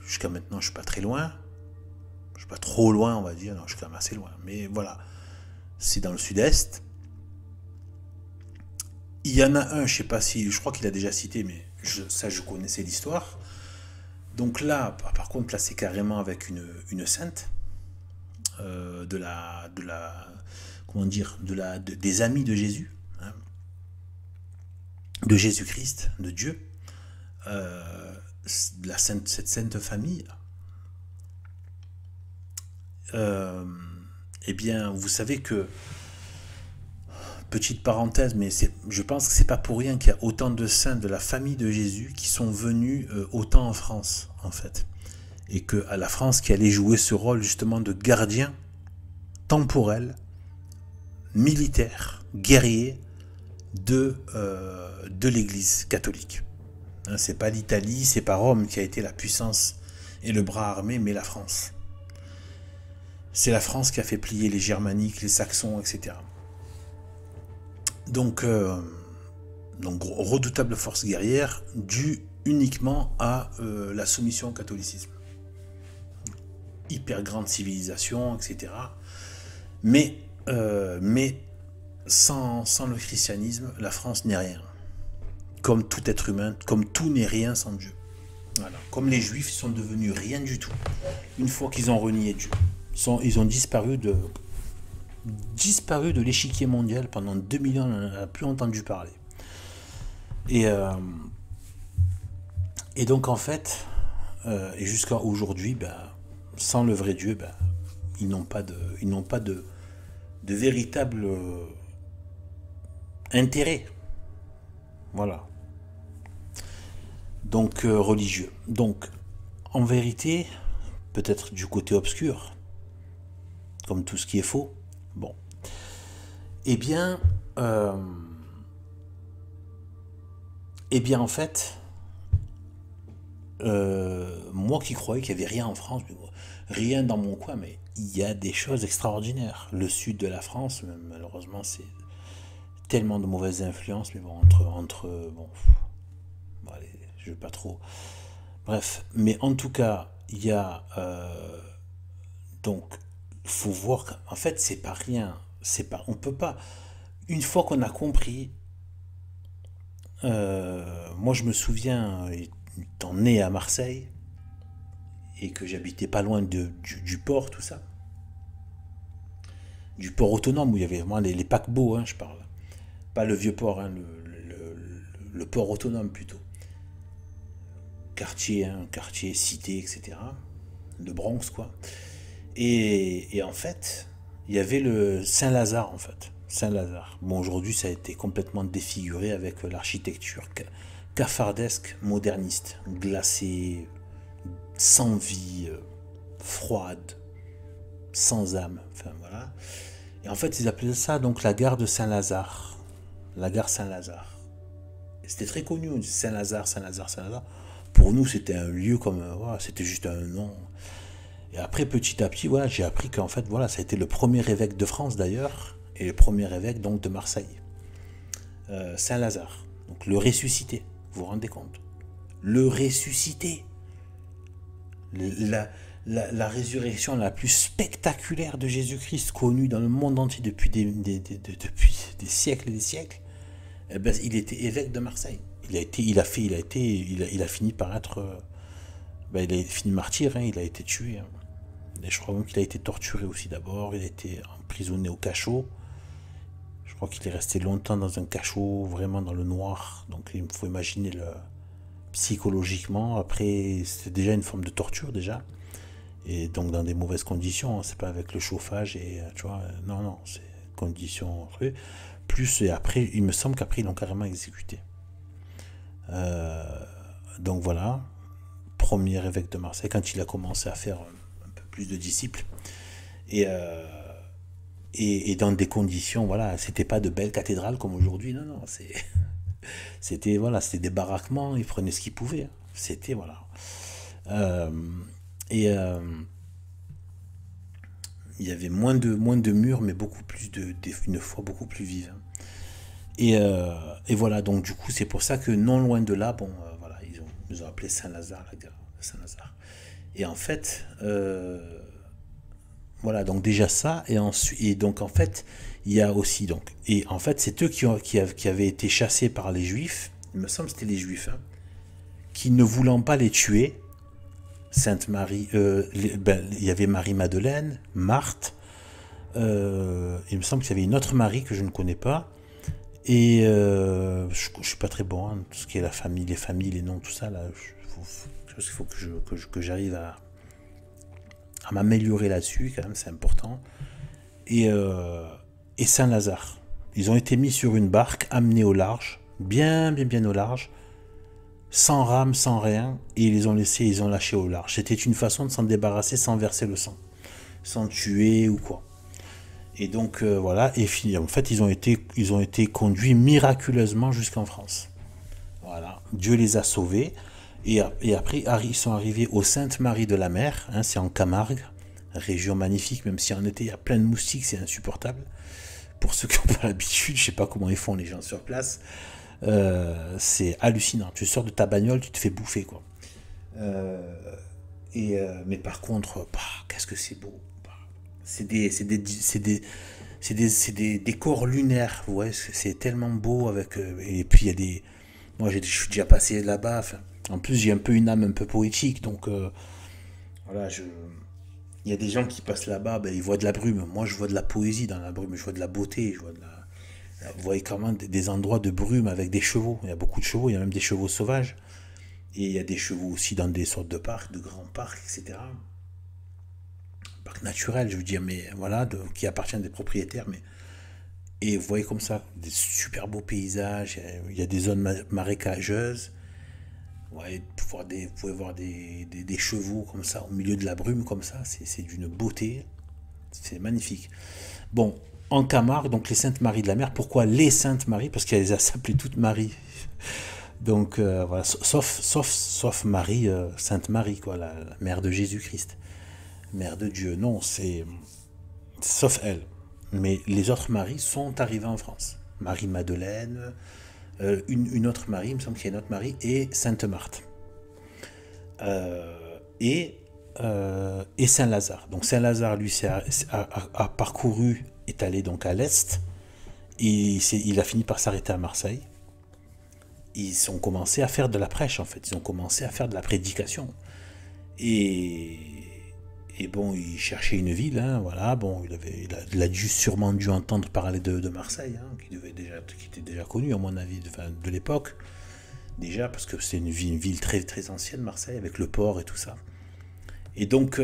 jusqu'à maintenant, je suis pas très loin. Je suis pas trop loin, on va dire. Non, je suis quand même assez loin. Mais voilà. C'est dans le sud-est. Il y en a un, je sais pas si, je crois qu'il a déjà cité, mais je connaissais l'histoire. Donc là, par contre, là, c'est carrément avec une sainte comment dire, des amis de Jésus, hein, de Jésus-Christ, de Dieu, cette sainte famille. Eh bien, vous savez que, petite parenthèse, mais je pense que c'est pas pour rien qu'il y a autant de saints de la famille de Jésus qui sont venus autant en France, en fait. Et que à la France qui allait jouer ce rôle justement de gardien temporel, militaire, guerrier de l'Église catholique. Hein, c'est pas l'Italie, c'est pas Rome qui a été la puissance et le bras armé, mais la France. C'est la France qui a fait plier les Germaniques, les Saxons, etc. Donc redoutable force guerrière due uniquement à la soumission au catholicisme. Hyper grande civilisation, etc. Mais sans le christianisme, la France n'est rien. Comme tout être humain, comme tout n'est rien sans Dieu. Voilà. Comme les Juifs sont devenus rien du tout. Une fois qu'ils ont renié Dieu. Ils ont disparu de l'échiquier mondial pendant 2000 ans, on n'en a plus entendu parler. Et donc en fait, et jusqu'à aujourd'hui, sans le vrai Dieu, ils n'ont pas de véritable intérêt. Voilà. Donc religieux. Donc en vérité, peut-être du côté obscur, comme tout ce qui est faux. Bon. Eh bien en fait, moi qui croyais qu'il n'y avait rien en France, rien dans mon coin, mais il y a des choses extraordinaires. Le sud de la France, malheureusement, c'est tellement de mauvaises influences, mais bon, bon, allez, je vais pas trop. Bref, mais en tout cas, il y a donc, faut voir qu'en fait, c'est pas rien. On peut pas. Une fois qu'on a compris, moi je me souviens, étant né à Marseille et que j'habitais pas loin du port, tout ça, du port autonome où il y avait vraiment les paquebots, hein, je parle, pas le vieux port, hein, le port autonome plutôt, quartier, cité, etc. Le Bronx, quoi. Et en fait, il y avait le Saint-Lazare, en fait. Saint-Lazare. Bon, aujourd'hui, ça a été complètement défiguré avec l'architecture cafardesque, moderniste, glacée, sans vie, froide, sans âme. Enfin, voilà. Et en fait, ils appelaient ça donc la gare de Saint-Lazare. La gare Saint-Lazare. C'était très connu, Saint-Lazare, Saint-Lazare, Saint-Lazare. Pour nous, c'était un lieu comme... voilà, c'était juste un nom. Et après, petit à petit, voilà, j'ai appris qu'en fait, voilà, ça a été le premier évêque de France d'ailleurs, et le premier évêque donc de Marseille. Saint-Lazare. Donc le ressuscité, vous vous rendez compte? Le ressuscité. La résurrection la plus spectaculaire de Jésus-Christ connue dans le monde entier depuis depuis des siècles et des siècles, eh ben, il était évêque de Marseille. Il a fini par être, ben, il a fini martyr, hein, il a été tué. Hein. Et je crois même qu'il a été torturé aussi d'abord, il a été emprisonné au cachot. Je crois qu'il est resté longtemps dans un cachot, vraiment dans le noir. Donc il faut imaginer psychologiquement. Après, c'était déjà une forme de torture déjà. Et donc dans des mauvaises conditions, hein. C'est pas avec le chauffage et tu vois, non, c'est conditions. Plus et après, il me semble qu'après ils l'ont carrément exécuté. Donc voilà, premier évêque de Marseille quand il a commencé à faire un peu plus de disciples. Et dans des conditions, voilà, c'était pas de belles cathédrales comme aujourd'hui, non, c'était voilà, c'était des baraquements, ils prenaient ce qu'ils pouvaient, hein. C'était voilà. Euh, et il y avait moins de murs, mais beaucoup plus une foi beaucoup plus vive. Hein. Et voilà, donc du coup, c'est pour ça que non loin de là, bon, voilà, ils ont appelé Saint-Lazare, la gare de Saint-Lazare. Et en fait, voilà, donc déjà ça, et ensuite, et donc en fait, il y a aussi donc, et en fait, c'est eux qui avaient été chassés par les Juifs. Il me semble que c'était les Juifs, hein, qui ne voulant pas les tuer. Sainte Marie, il y avait Marie-Madeleine, Marthe, il me semble qu'il y avait une autre Marie que je ne connais pas, et je ne suis pas très bon, hein, tout ce qui est la famille, les familles, les noms, tout ça, là, il faut que j'arrive à m'améliorer là-dessus, quand même, c'est important. Et Saint-Lazare, ils ont été mis sur une barque, amenés au large, bien au large, sans rame, sans rien, et ils les ont laissés, ils ont lâché au large. C'était une façon de s'en débarrasser sans verser le sang, sans tuer ou quoi. Et donc voilà, et en fait ils ont été conduits miraculeusement jusqu'en France. Voilà, Dieu les a sauvés, et après ils sont arrivés aux Sainte-Marie de la Mer, hein, c'est en Camargue, région magnifique, même si en été il y a plein de moustiques, c'est insupportable. Pour ceux qui n'ont pas l'habitude, je sais pas comment ils font les gens sur place. C'est hallucinant. Tu sors de ta bagnole, tu te fais bouffer, quoi. Mais par contre, qu'est-ce que c'est beau. C'est des décors lunaires. Ouais, c'est tellement beau avec. Et puis il y a des. Moi, je suis déjà passé là-bas. En plus, j'ai un peu une âme un peu poétique, donc voilà, il y a des gens qui passent là-bas, ben, ils voient de la brume. Moi, je vois de la poésie dans la brume. Je vois de la beauté. Je vois de la. Vous voyez quand même des endroits de brume avec des chevaux. Il y a beaucoup de chevaux, il y a même des chevaux sauvages. Et il y a des chevaux aussi dans des sortes de parcs, de grands parcs, etc. Parcs naturels, je veux dire, mais voilà, qui appartiennent à des propriétaires. Et vous voyez comme ça, des super beaux paysages. Il y a des zones marécageuses. Ouais, vous pouvez voir des chevaux comme ça, au milieu de la brume, comme ça. C'est d'une beauté. C'est magnifique. Bon, en Camargue, donc les Saintes Maries de la Mer. Pourquoi les Saintes Maries? Parce qu'elles s'appelaient toutes Marie. Donc voilà, sauf Marie, Sainte Marie, quoi, la mère de Jésus-Christ, mère de Dieu. Non, c'est sauf elle. Mais les autres Maries sont arrivées en France. Marie-Madeleine, une autre Marie, il me semble qu'il y a une autre Marie, et Sainte Marthe. Et Saint-Lazare. Donc Saint-Lazare, lui, a parcouru, est allé donc à l'est, et il a fini par s'arrêter à Marseille. Ils ont commencé à faire de la prêche, en fait. Ils ont commencé à faire de la prédication. Et bon, il cherchait une ville, hein, voilà. Bon, il a sûrement dû entendre parler de Marseille, hein, qui était déjà connue, à mon avis, de l'époque. Déjà, parce que c'est une ville très, très ancienne, Marseille, avec le port et tout ça. Et donc,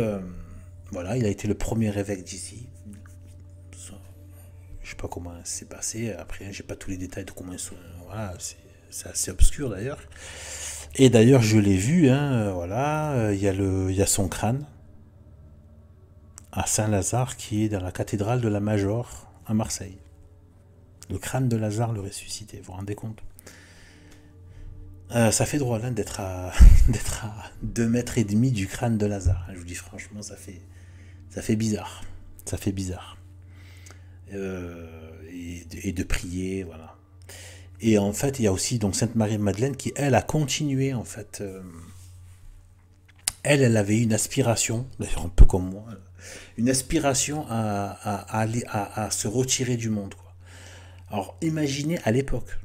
voilà, il a été le premier évêque d'ici. Je sais pas comment c'est passé. Après, j'ai pas tous les détails de comment ils sont. Voilà, c'est assez obscur d'ailleurs. Et d'ailleurs, je l'ai vu, hein, voilà, il y a son crâne à Saint-Lazare qui est dans la cathédrale de la Major, à Marseille. Le crâne de Lazare le ressuscité, vous vous rendez compte? Ça fait drôle hein, d'être à 2 mètres et demi du crâne de Lazare. Je vous dis franchement, ça fait bizarre. Ça fait bizarre. Et de prier, voilà. Et en fait, il y a aussi donc Sainte Marie-Madeleine qui, elle, a continué, en fait. Elle avait une aspiration, d'ailleurs un peu comme moi, une aspiration à se retirer du monde, quoi. Alors, imaginez à l'époque.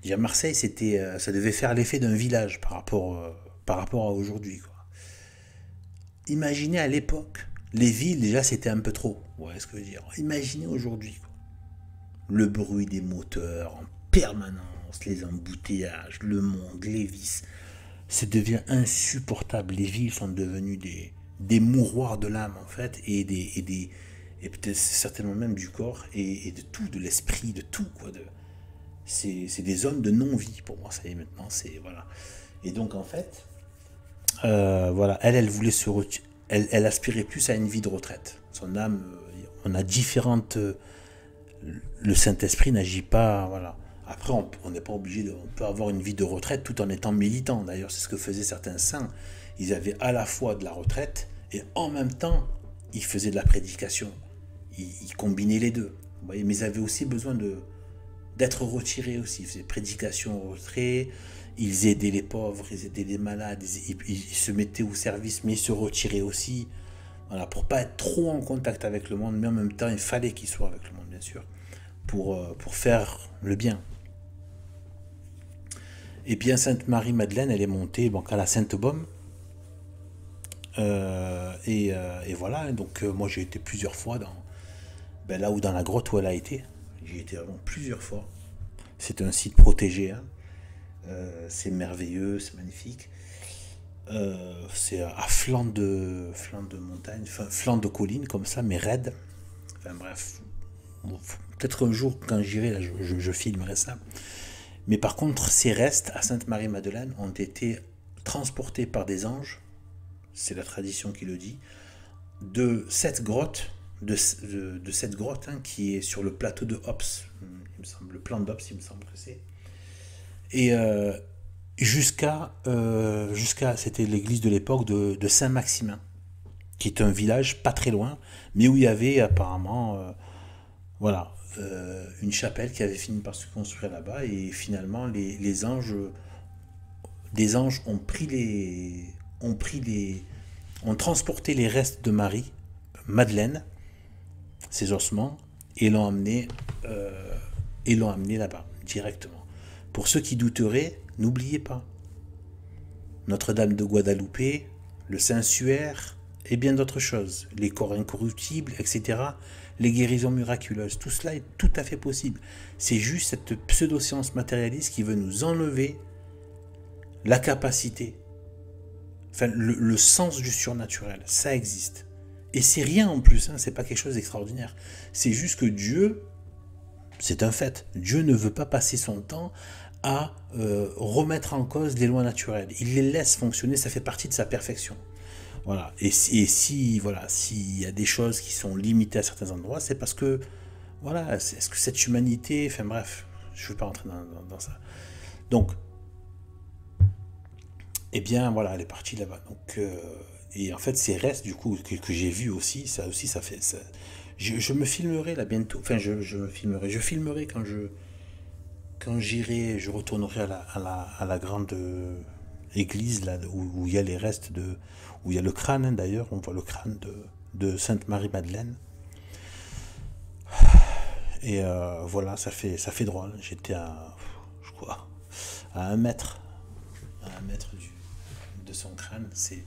Déjà, Marseille, ça devait faire l'effet d'un village par rapport à aujourd'hui, quoi. Imaginez à l'époque, les villes, déjà, c'était un peu trop. Ouais, ce que je veux dire. Imaginez aujourd'hui, quoi. Le bruit des moteurs en permanence, les embouteillages, le monde, les vices. Ça devient insupportable. Les villes sont devenues des mouroirs de l'âme, en fait, et peut-être certainement même du corps, et de tout, de l'esprit, de tout, quoi. C'est des zones de non-vie pour moi, ça y est maintenant, voilà. Et donc en fait, voilà, elle voulait se retirer, elle aspirait plus à une vie de retraite. Son âme, on a différentes, le Saint-Esprit n'agit pas, voilà. Après, on n'est pas obligé on peut avoir une vie de retraite tout en étant militant. D'ailleurs, c'est ce que faisaient certains saints. Ils avaient à la fois de la retraite et en même temps, ils faisaient de la prédication. Ils combinaient les deux. Vous voyez, mais ils avaient aussi besoin d'être retirés aussi. Ils faisaient prédication au retrait, ils aidaient les pauvres, ils aidaient les malades, ils se mettaient au service, mais ils se retiraient aussi. Voilà, pour pas être trop en contact avec le monde, mais en même temps, il fallait qu'ils soient avec le monde, bien sûr, pour faire le bien. Et bien, Sainte Marie-Madeleine, elle est montée donc, à la Sainte-Baume. Et voilà, donc moi j'ai été plusieurs fois là où dans la grotte où elle a été. J'ai été vraiment plusieurs fois. C'est un site protégé. Hein. C'est merveilleux, c'est magnifique. C'est à flanc de montagne, flanc de colline comme ça, mais raide. Enfin bref, bon, peut-être un jour quand j'irai, là, je filmerai ça. Mais par contre, ces restes à Sainte-Marie-Madeleine ont été transportés par des anges, c'est la tradition qui le dit, de cette grotte, cette grotte hein, qui est sur le plateau de Hops, il me semble, le plan d'Hops, il me semble que c'est. Et jusqu'à c'était l'église de l'époque de Saint-Maximin, qui est un village pas très loin, mais où il y avait apparemment voilà, une chapelle qui avait fini par se construire là-bas, et finalement des anges ont transporté les restes de Marie Madeleine, ses ossements, et l'ont amené là-bas directement. Pour ceux qui douteraient, n'oubliez pas Notre-Dame de Guadalupe, le Saint-Suaire et bien d'autres choses, les corps incorruptibles, etc., les guérisons miraculeuses, tout cela est tout à fait possible. C'est juste cette pseudo-science matérialiste qui veut nous enlever la capacité, enfin le sens du surnaturel. Ça existe. Et c'est rien en plus, hein, c'est pas quelque chose d'extraordinaire. C'est juste que Dieu, c'est un fait, Dieu ne veut pas passer son temps à remettre en cause les lois naturelles. Il les laisse fonctionner, ça fait partie de sa perfection. Voilà. Et s'il y a des choses qui sont limitées à certains endroits, c'est parce que, voilà, est-ce que cette humanité, enfin bref, je ne veux pas rentrer dans ça. Donc, eh bien, voilà, elle est partie là-bas. Donc, et en fait, ces restes, du coup, que j'ai vus aussi, ça fait... Ça, je me filmerai là bientôt, enfin, je filmerai quand j'irai, je retournerai à la grande église là où il y a les restes où il y a le crâne hein, d'ailleurs, on voit le crâne de Sainte Marie-Madeleine. Et voilà, ça fait drôle. J'étais à 1 mètre, de son crâne. C'est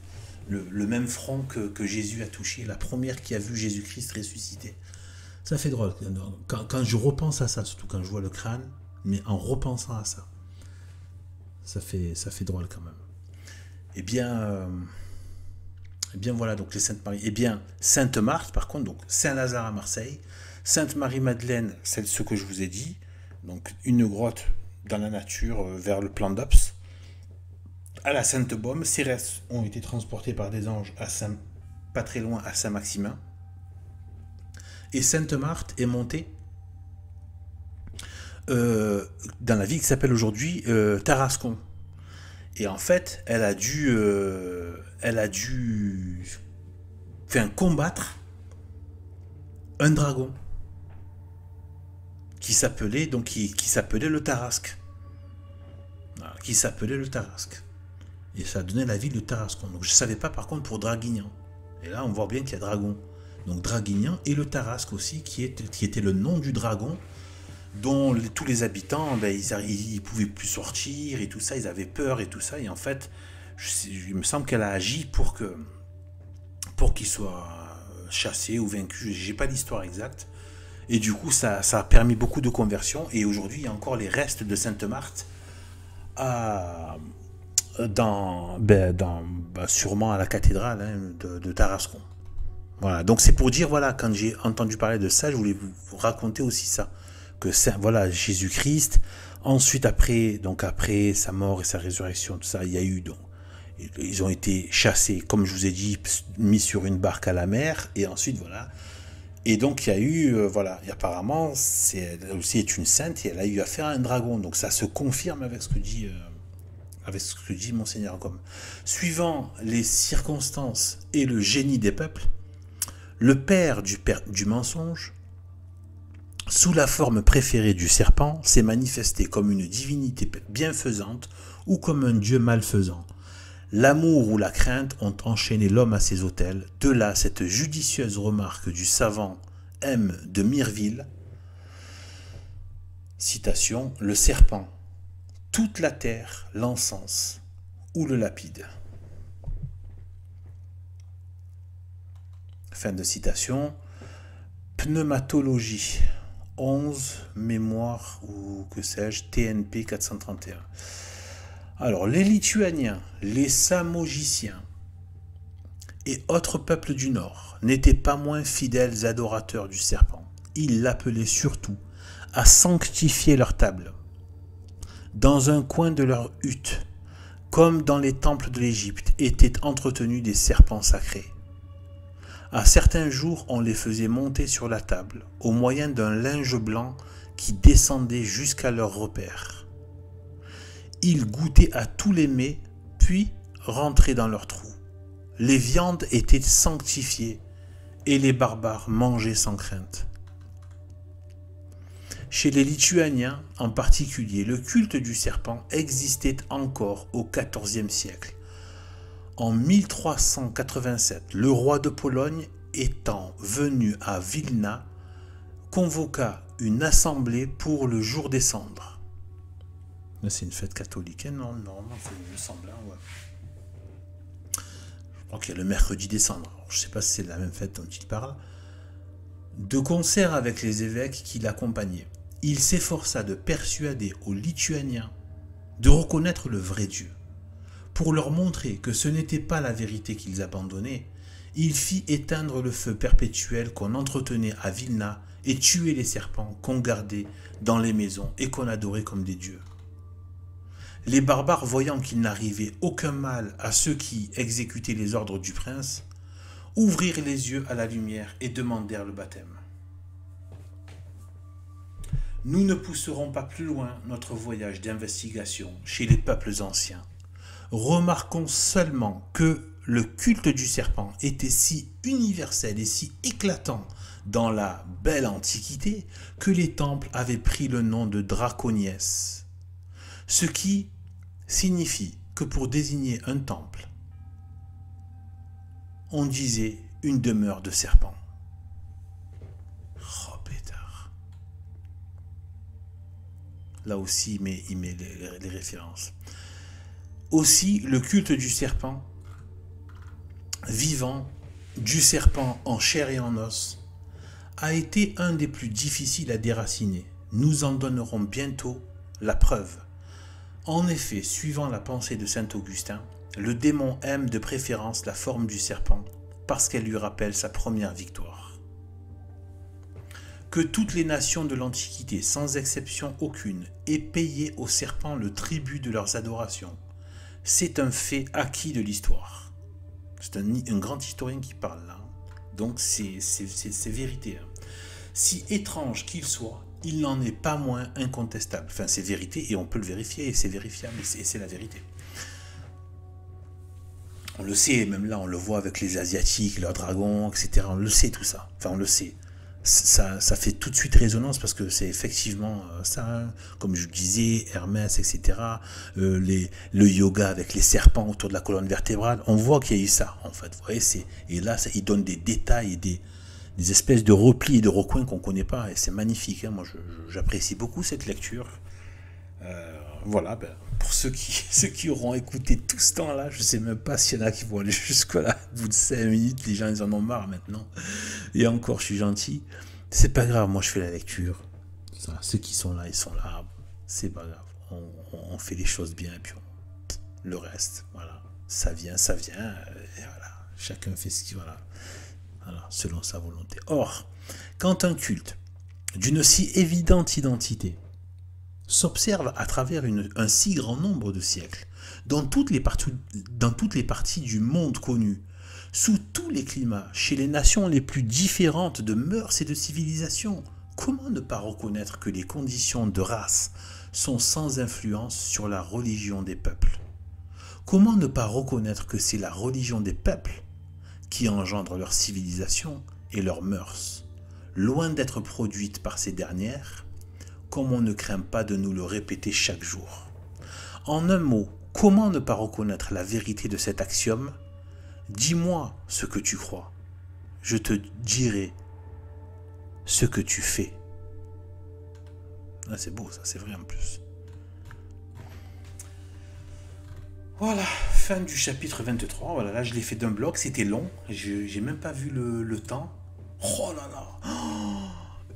le même front que Jésus a touché, la première qui a vu Jésus-Christ ressuscité. Ça fait drôle. Quand je repense à ça, surtout quand je vois le crâne, mais en repensant à ça, ça fait drôle quand même. Eh bien voilà, donc les Saintes Marie. Eh bien, Sainte Marthe, par contre, donc Saint-Lazare à Marseille, Sainte Marie-Madeleine, c'est ce que je vous ai dit, donc une grotte dans la nature vers le plan d'Ops. À la Sainte-Baume, ces restes ont été transportés par des anges pas très loin à Saint-Maximin. Et Sainte Marthe est montée dans la ville qui s'appelle aujourd'hui Tarascon. Et en fait, elle a dû combattre un dragon qui s'appelait le Tarasque. Voilà, qui s'appelait le Tarasque. Et ça a donné la ville de Tarascon. Donc je ne savais pas par contre pour Draguignan. Et là on voit bien qu'il y a Dragon. Donc Draguignan et le Tarasque aussi, qui était le nom du dragon, dont tous les habitants, ils pouvaient plus sortir et tout ça, ils avaient peur et tout ça. Et en fait, il me semble qu'elle a agi pour qu'il soit chassé ou vaincu. J'ai pas l'histoire exacte. Et du coup, ça a permis beaucoup de conversions. Et aujourd'hui, il y a encore les restes de Sainte Marthe sûrement à la cathédrale de Tarascon. Voilà, donc c'est pour dire, voilà, quand j'ai entendu parler de ça, je voulais vous raconter aussi ça. Que voilà, Jésus-Christ, ensuite après sa mort et sa résurrection, tout ça, il y a eu, donc, ils ont été chassés, comme je vous ai dit, mis sur une barque à la mer, et ensuite, voilà. Et donc, il y a eu, voilà, et apparemment, elle aussi est une sainte, et elle a eu affaire à un dragon. Donc, ça se confirme avec ce que dit Monseigneur Gaume. Suivant les circonstances et le génie des peuples, le père du mensonge, sous la forme préférée du serpent, s'est manifesté comme une divinité bienfaisante ou comme un dieu malfaisant. L'amour ou la crainte ont enchaîné l'homme à ses autels. De là cette judicieuse remarque du savant M. de Mireville. Citation, le serpent, toute la terre l'encense ou le lapide. Fin de citation. Pneumatologie 11, mémoire ou que sais-je, TNP 431. Alors, les Lituaniens, les Samogiciens et autres peuples du Nord n'étaient pas moins fidèles adorateurs du serpent. Ils l'appelaient surtout à sanctifier leur table. Dans un coin de leur hutte, comme dans les temples de l'Égypte, étaient entretenus des serpents sacrés. À certains jours, on les faisait monter sur la table, au moyen d'un linge blanc qui descendait jusqu'à leur repère. Ils goûtaient à tous les mets, puis rentraient dans leurs trous. Les viandes étaient sanctifiées, et les barbares mangeaient sans crainte. Chez les Lituaniens, en particulier, le culte du serpent existait encore au XIVe siècle. En 1387, le roi de Pologne, étant venu à Vilna, convoqua une assemblée pour le jour des cendres. C'est une fête catholique, hein? Non, il me semble. Ouais. Je crois qu'il y a le mercredi des cendres. Je ne sais pas si c'est la même fête dont il parle. De concert avec les évêques qui l'accompagnaient, il s'efforça de persuader aux Lituaniens de reconnaître le vrai Dieu. Pour leur montrer que ce n'était pas la vérité qu'ils abandonnaient, il fit éteindre le feu perpétuel qu'on entretenait à Vilna et tuer les serpents qu'on gardait dans les maisons et qu'on adorait comme des dieux. Les barbares, voyant qu'il n'arrivait aucun mal à ceux qui exécutaient les ordres du prince, ouvrirent les yeux à la lumière et demandèrent le baptême. Nous ne pousserons pas plus loin notre voyage d'investigation chez les peuples anciens. Remarquons seulement que le culte du serpent était si universel et si éclatant dans la belle Antiquité que les temples avaient pris le nom de draconies, ce qui signifie que pour désigner un temple, on disait une demeure de serpent. Oh pétard. Là aussi, il met les références. Aussi, le culte du serpent vivant, du serpent en chair et en os, a été un des plus difficiles à déraciner. Nous en donnerons bientôt la preuve. En effet, suivant la pensée de saint Augustin, le démon aime de préférence la forme du serpent parce qu'elle lui rappelle sa première victoire. Que toutes les nations de l'Antiquité, sans exception aucune, aient payé au serpent le tribut de leurs adorations, c'est un fait acquis de l'histoire. C'est un grand historien qui parle là. Donc c'est vérité. Si étrange qu'il soit, il n'en est pas moins incontestable. Enfin, c'est vérité et on peut le vérifier et c'est vérifiable et c'est la vérité. On le sait, même là, on le voit avec les Asiatiques, leurs dragons, etc. On le sait tout ça. Enfin, on le sait. Ça fait tout de suite résonance parce que c'est effectivement ça, comme je disais, Hermès, etc. Le yoga avec les serpents autour de la colonne vertébrale, on voit qu'il y a eu ça, en fait. Vous voyez, et là, il donne des détails et des espèces de replis et de recoins qu'on ne connaît pas, et c'est magnifique. Hein. Moi, j'apprécie beaucoup cette lecture. Voilà, ben, pour ceux qui auront écouté tout ce temps-là, je ne sais même pas s'il y en a qui vont aller jusque-là. Au bout de 5 minutes, les gens ils en ont marre maintenant. Et encore, je suis gentil. C'est pas grave, moi je fais la lecture. Ça, ceux qui sont là, ils sont là. C'est pas grave. On fait les choses bien, et puis le reste, voilà. Ça vient, et voilà. Chacun fait ce qu'il veut, voilà, selon sa volonté. Or, quand un culte d'une si évidente identité s'observe à travers un si grand nombre de siècles, dans toutes les parties du monde connu, sous tous les climats, chez les nations les plus différentes de mœurs et de civilisation, comment ne pas reconnaître que les conditions de race sont sans influence sur la religion des peuples? Comment ne pas reconnaître que c'est la religion des peuples qui engendre leur civilisation et leurs mœurs, loin d'être produite par ces dernières, comme on ne craint pas de nous le répéter chaque jour. En un mot, comment ne pas reconnaître la vérité de cet axiome? Dis-moi ce que tu crois, je te dirai ce que tu fais. Ah, c'est beau ça, c'est vrai en plus. Voilà, fin du chapitre 23. Voilà, là je l'ai fait d'un bloc, c'était long, j'ai même pas vu le temps. Oh là là,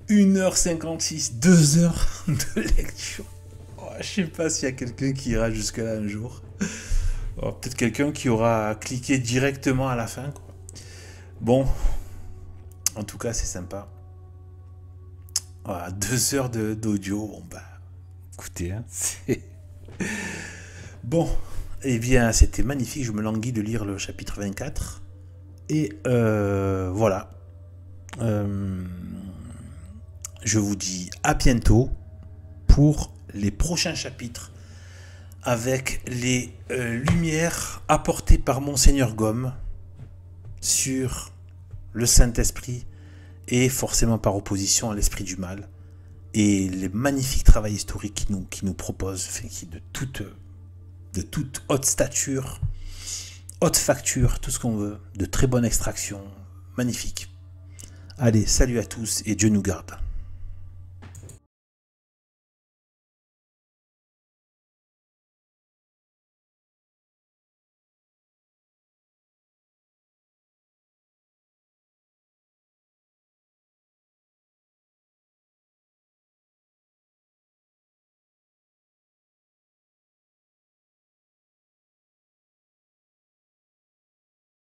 1h56, 2 heures de lecture. Oh, je sais pas s'il y a quelqu'un qui ira jusque là un jour. Oh, peut-être quelqu'un qui aura cliqué directement à la fin, quoi. Bon, en tout cas c'est sympa. Voilà, 2 heures d'audio. Bon bah, écoutez, hein, c'est... Bon, eh bien c'était magnifique, je me languis de lire le chapitre 24. Et voilà. Je vous dis à bientôt pour les prochains chapitres avec les lumières apportées par Monseigneur Gomme sur le Saint-Esprit et forcément par opposition à l'esprit du mal et les magnifiques travaux historiques qui nous propose, de toute haute stature, haute facture, tout ce qu'on veut, de très bonne extraction, magnifique. Allez, salut à tous et Dieu nous garde.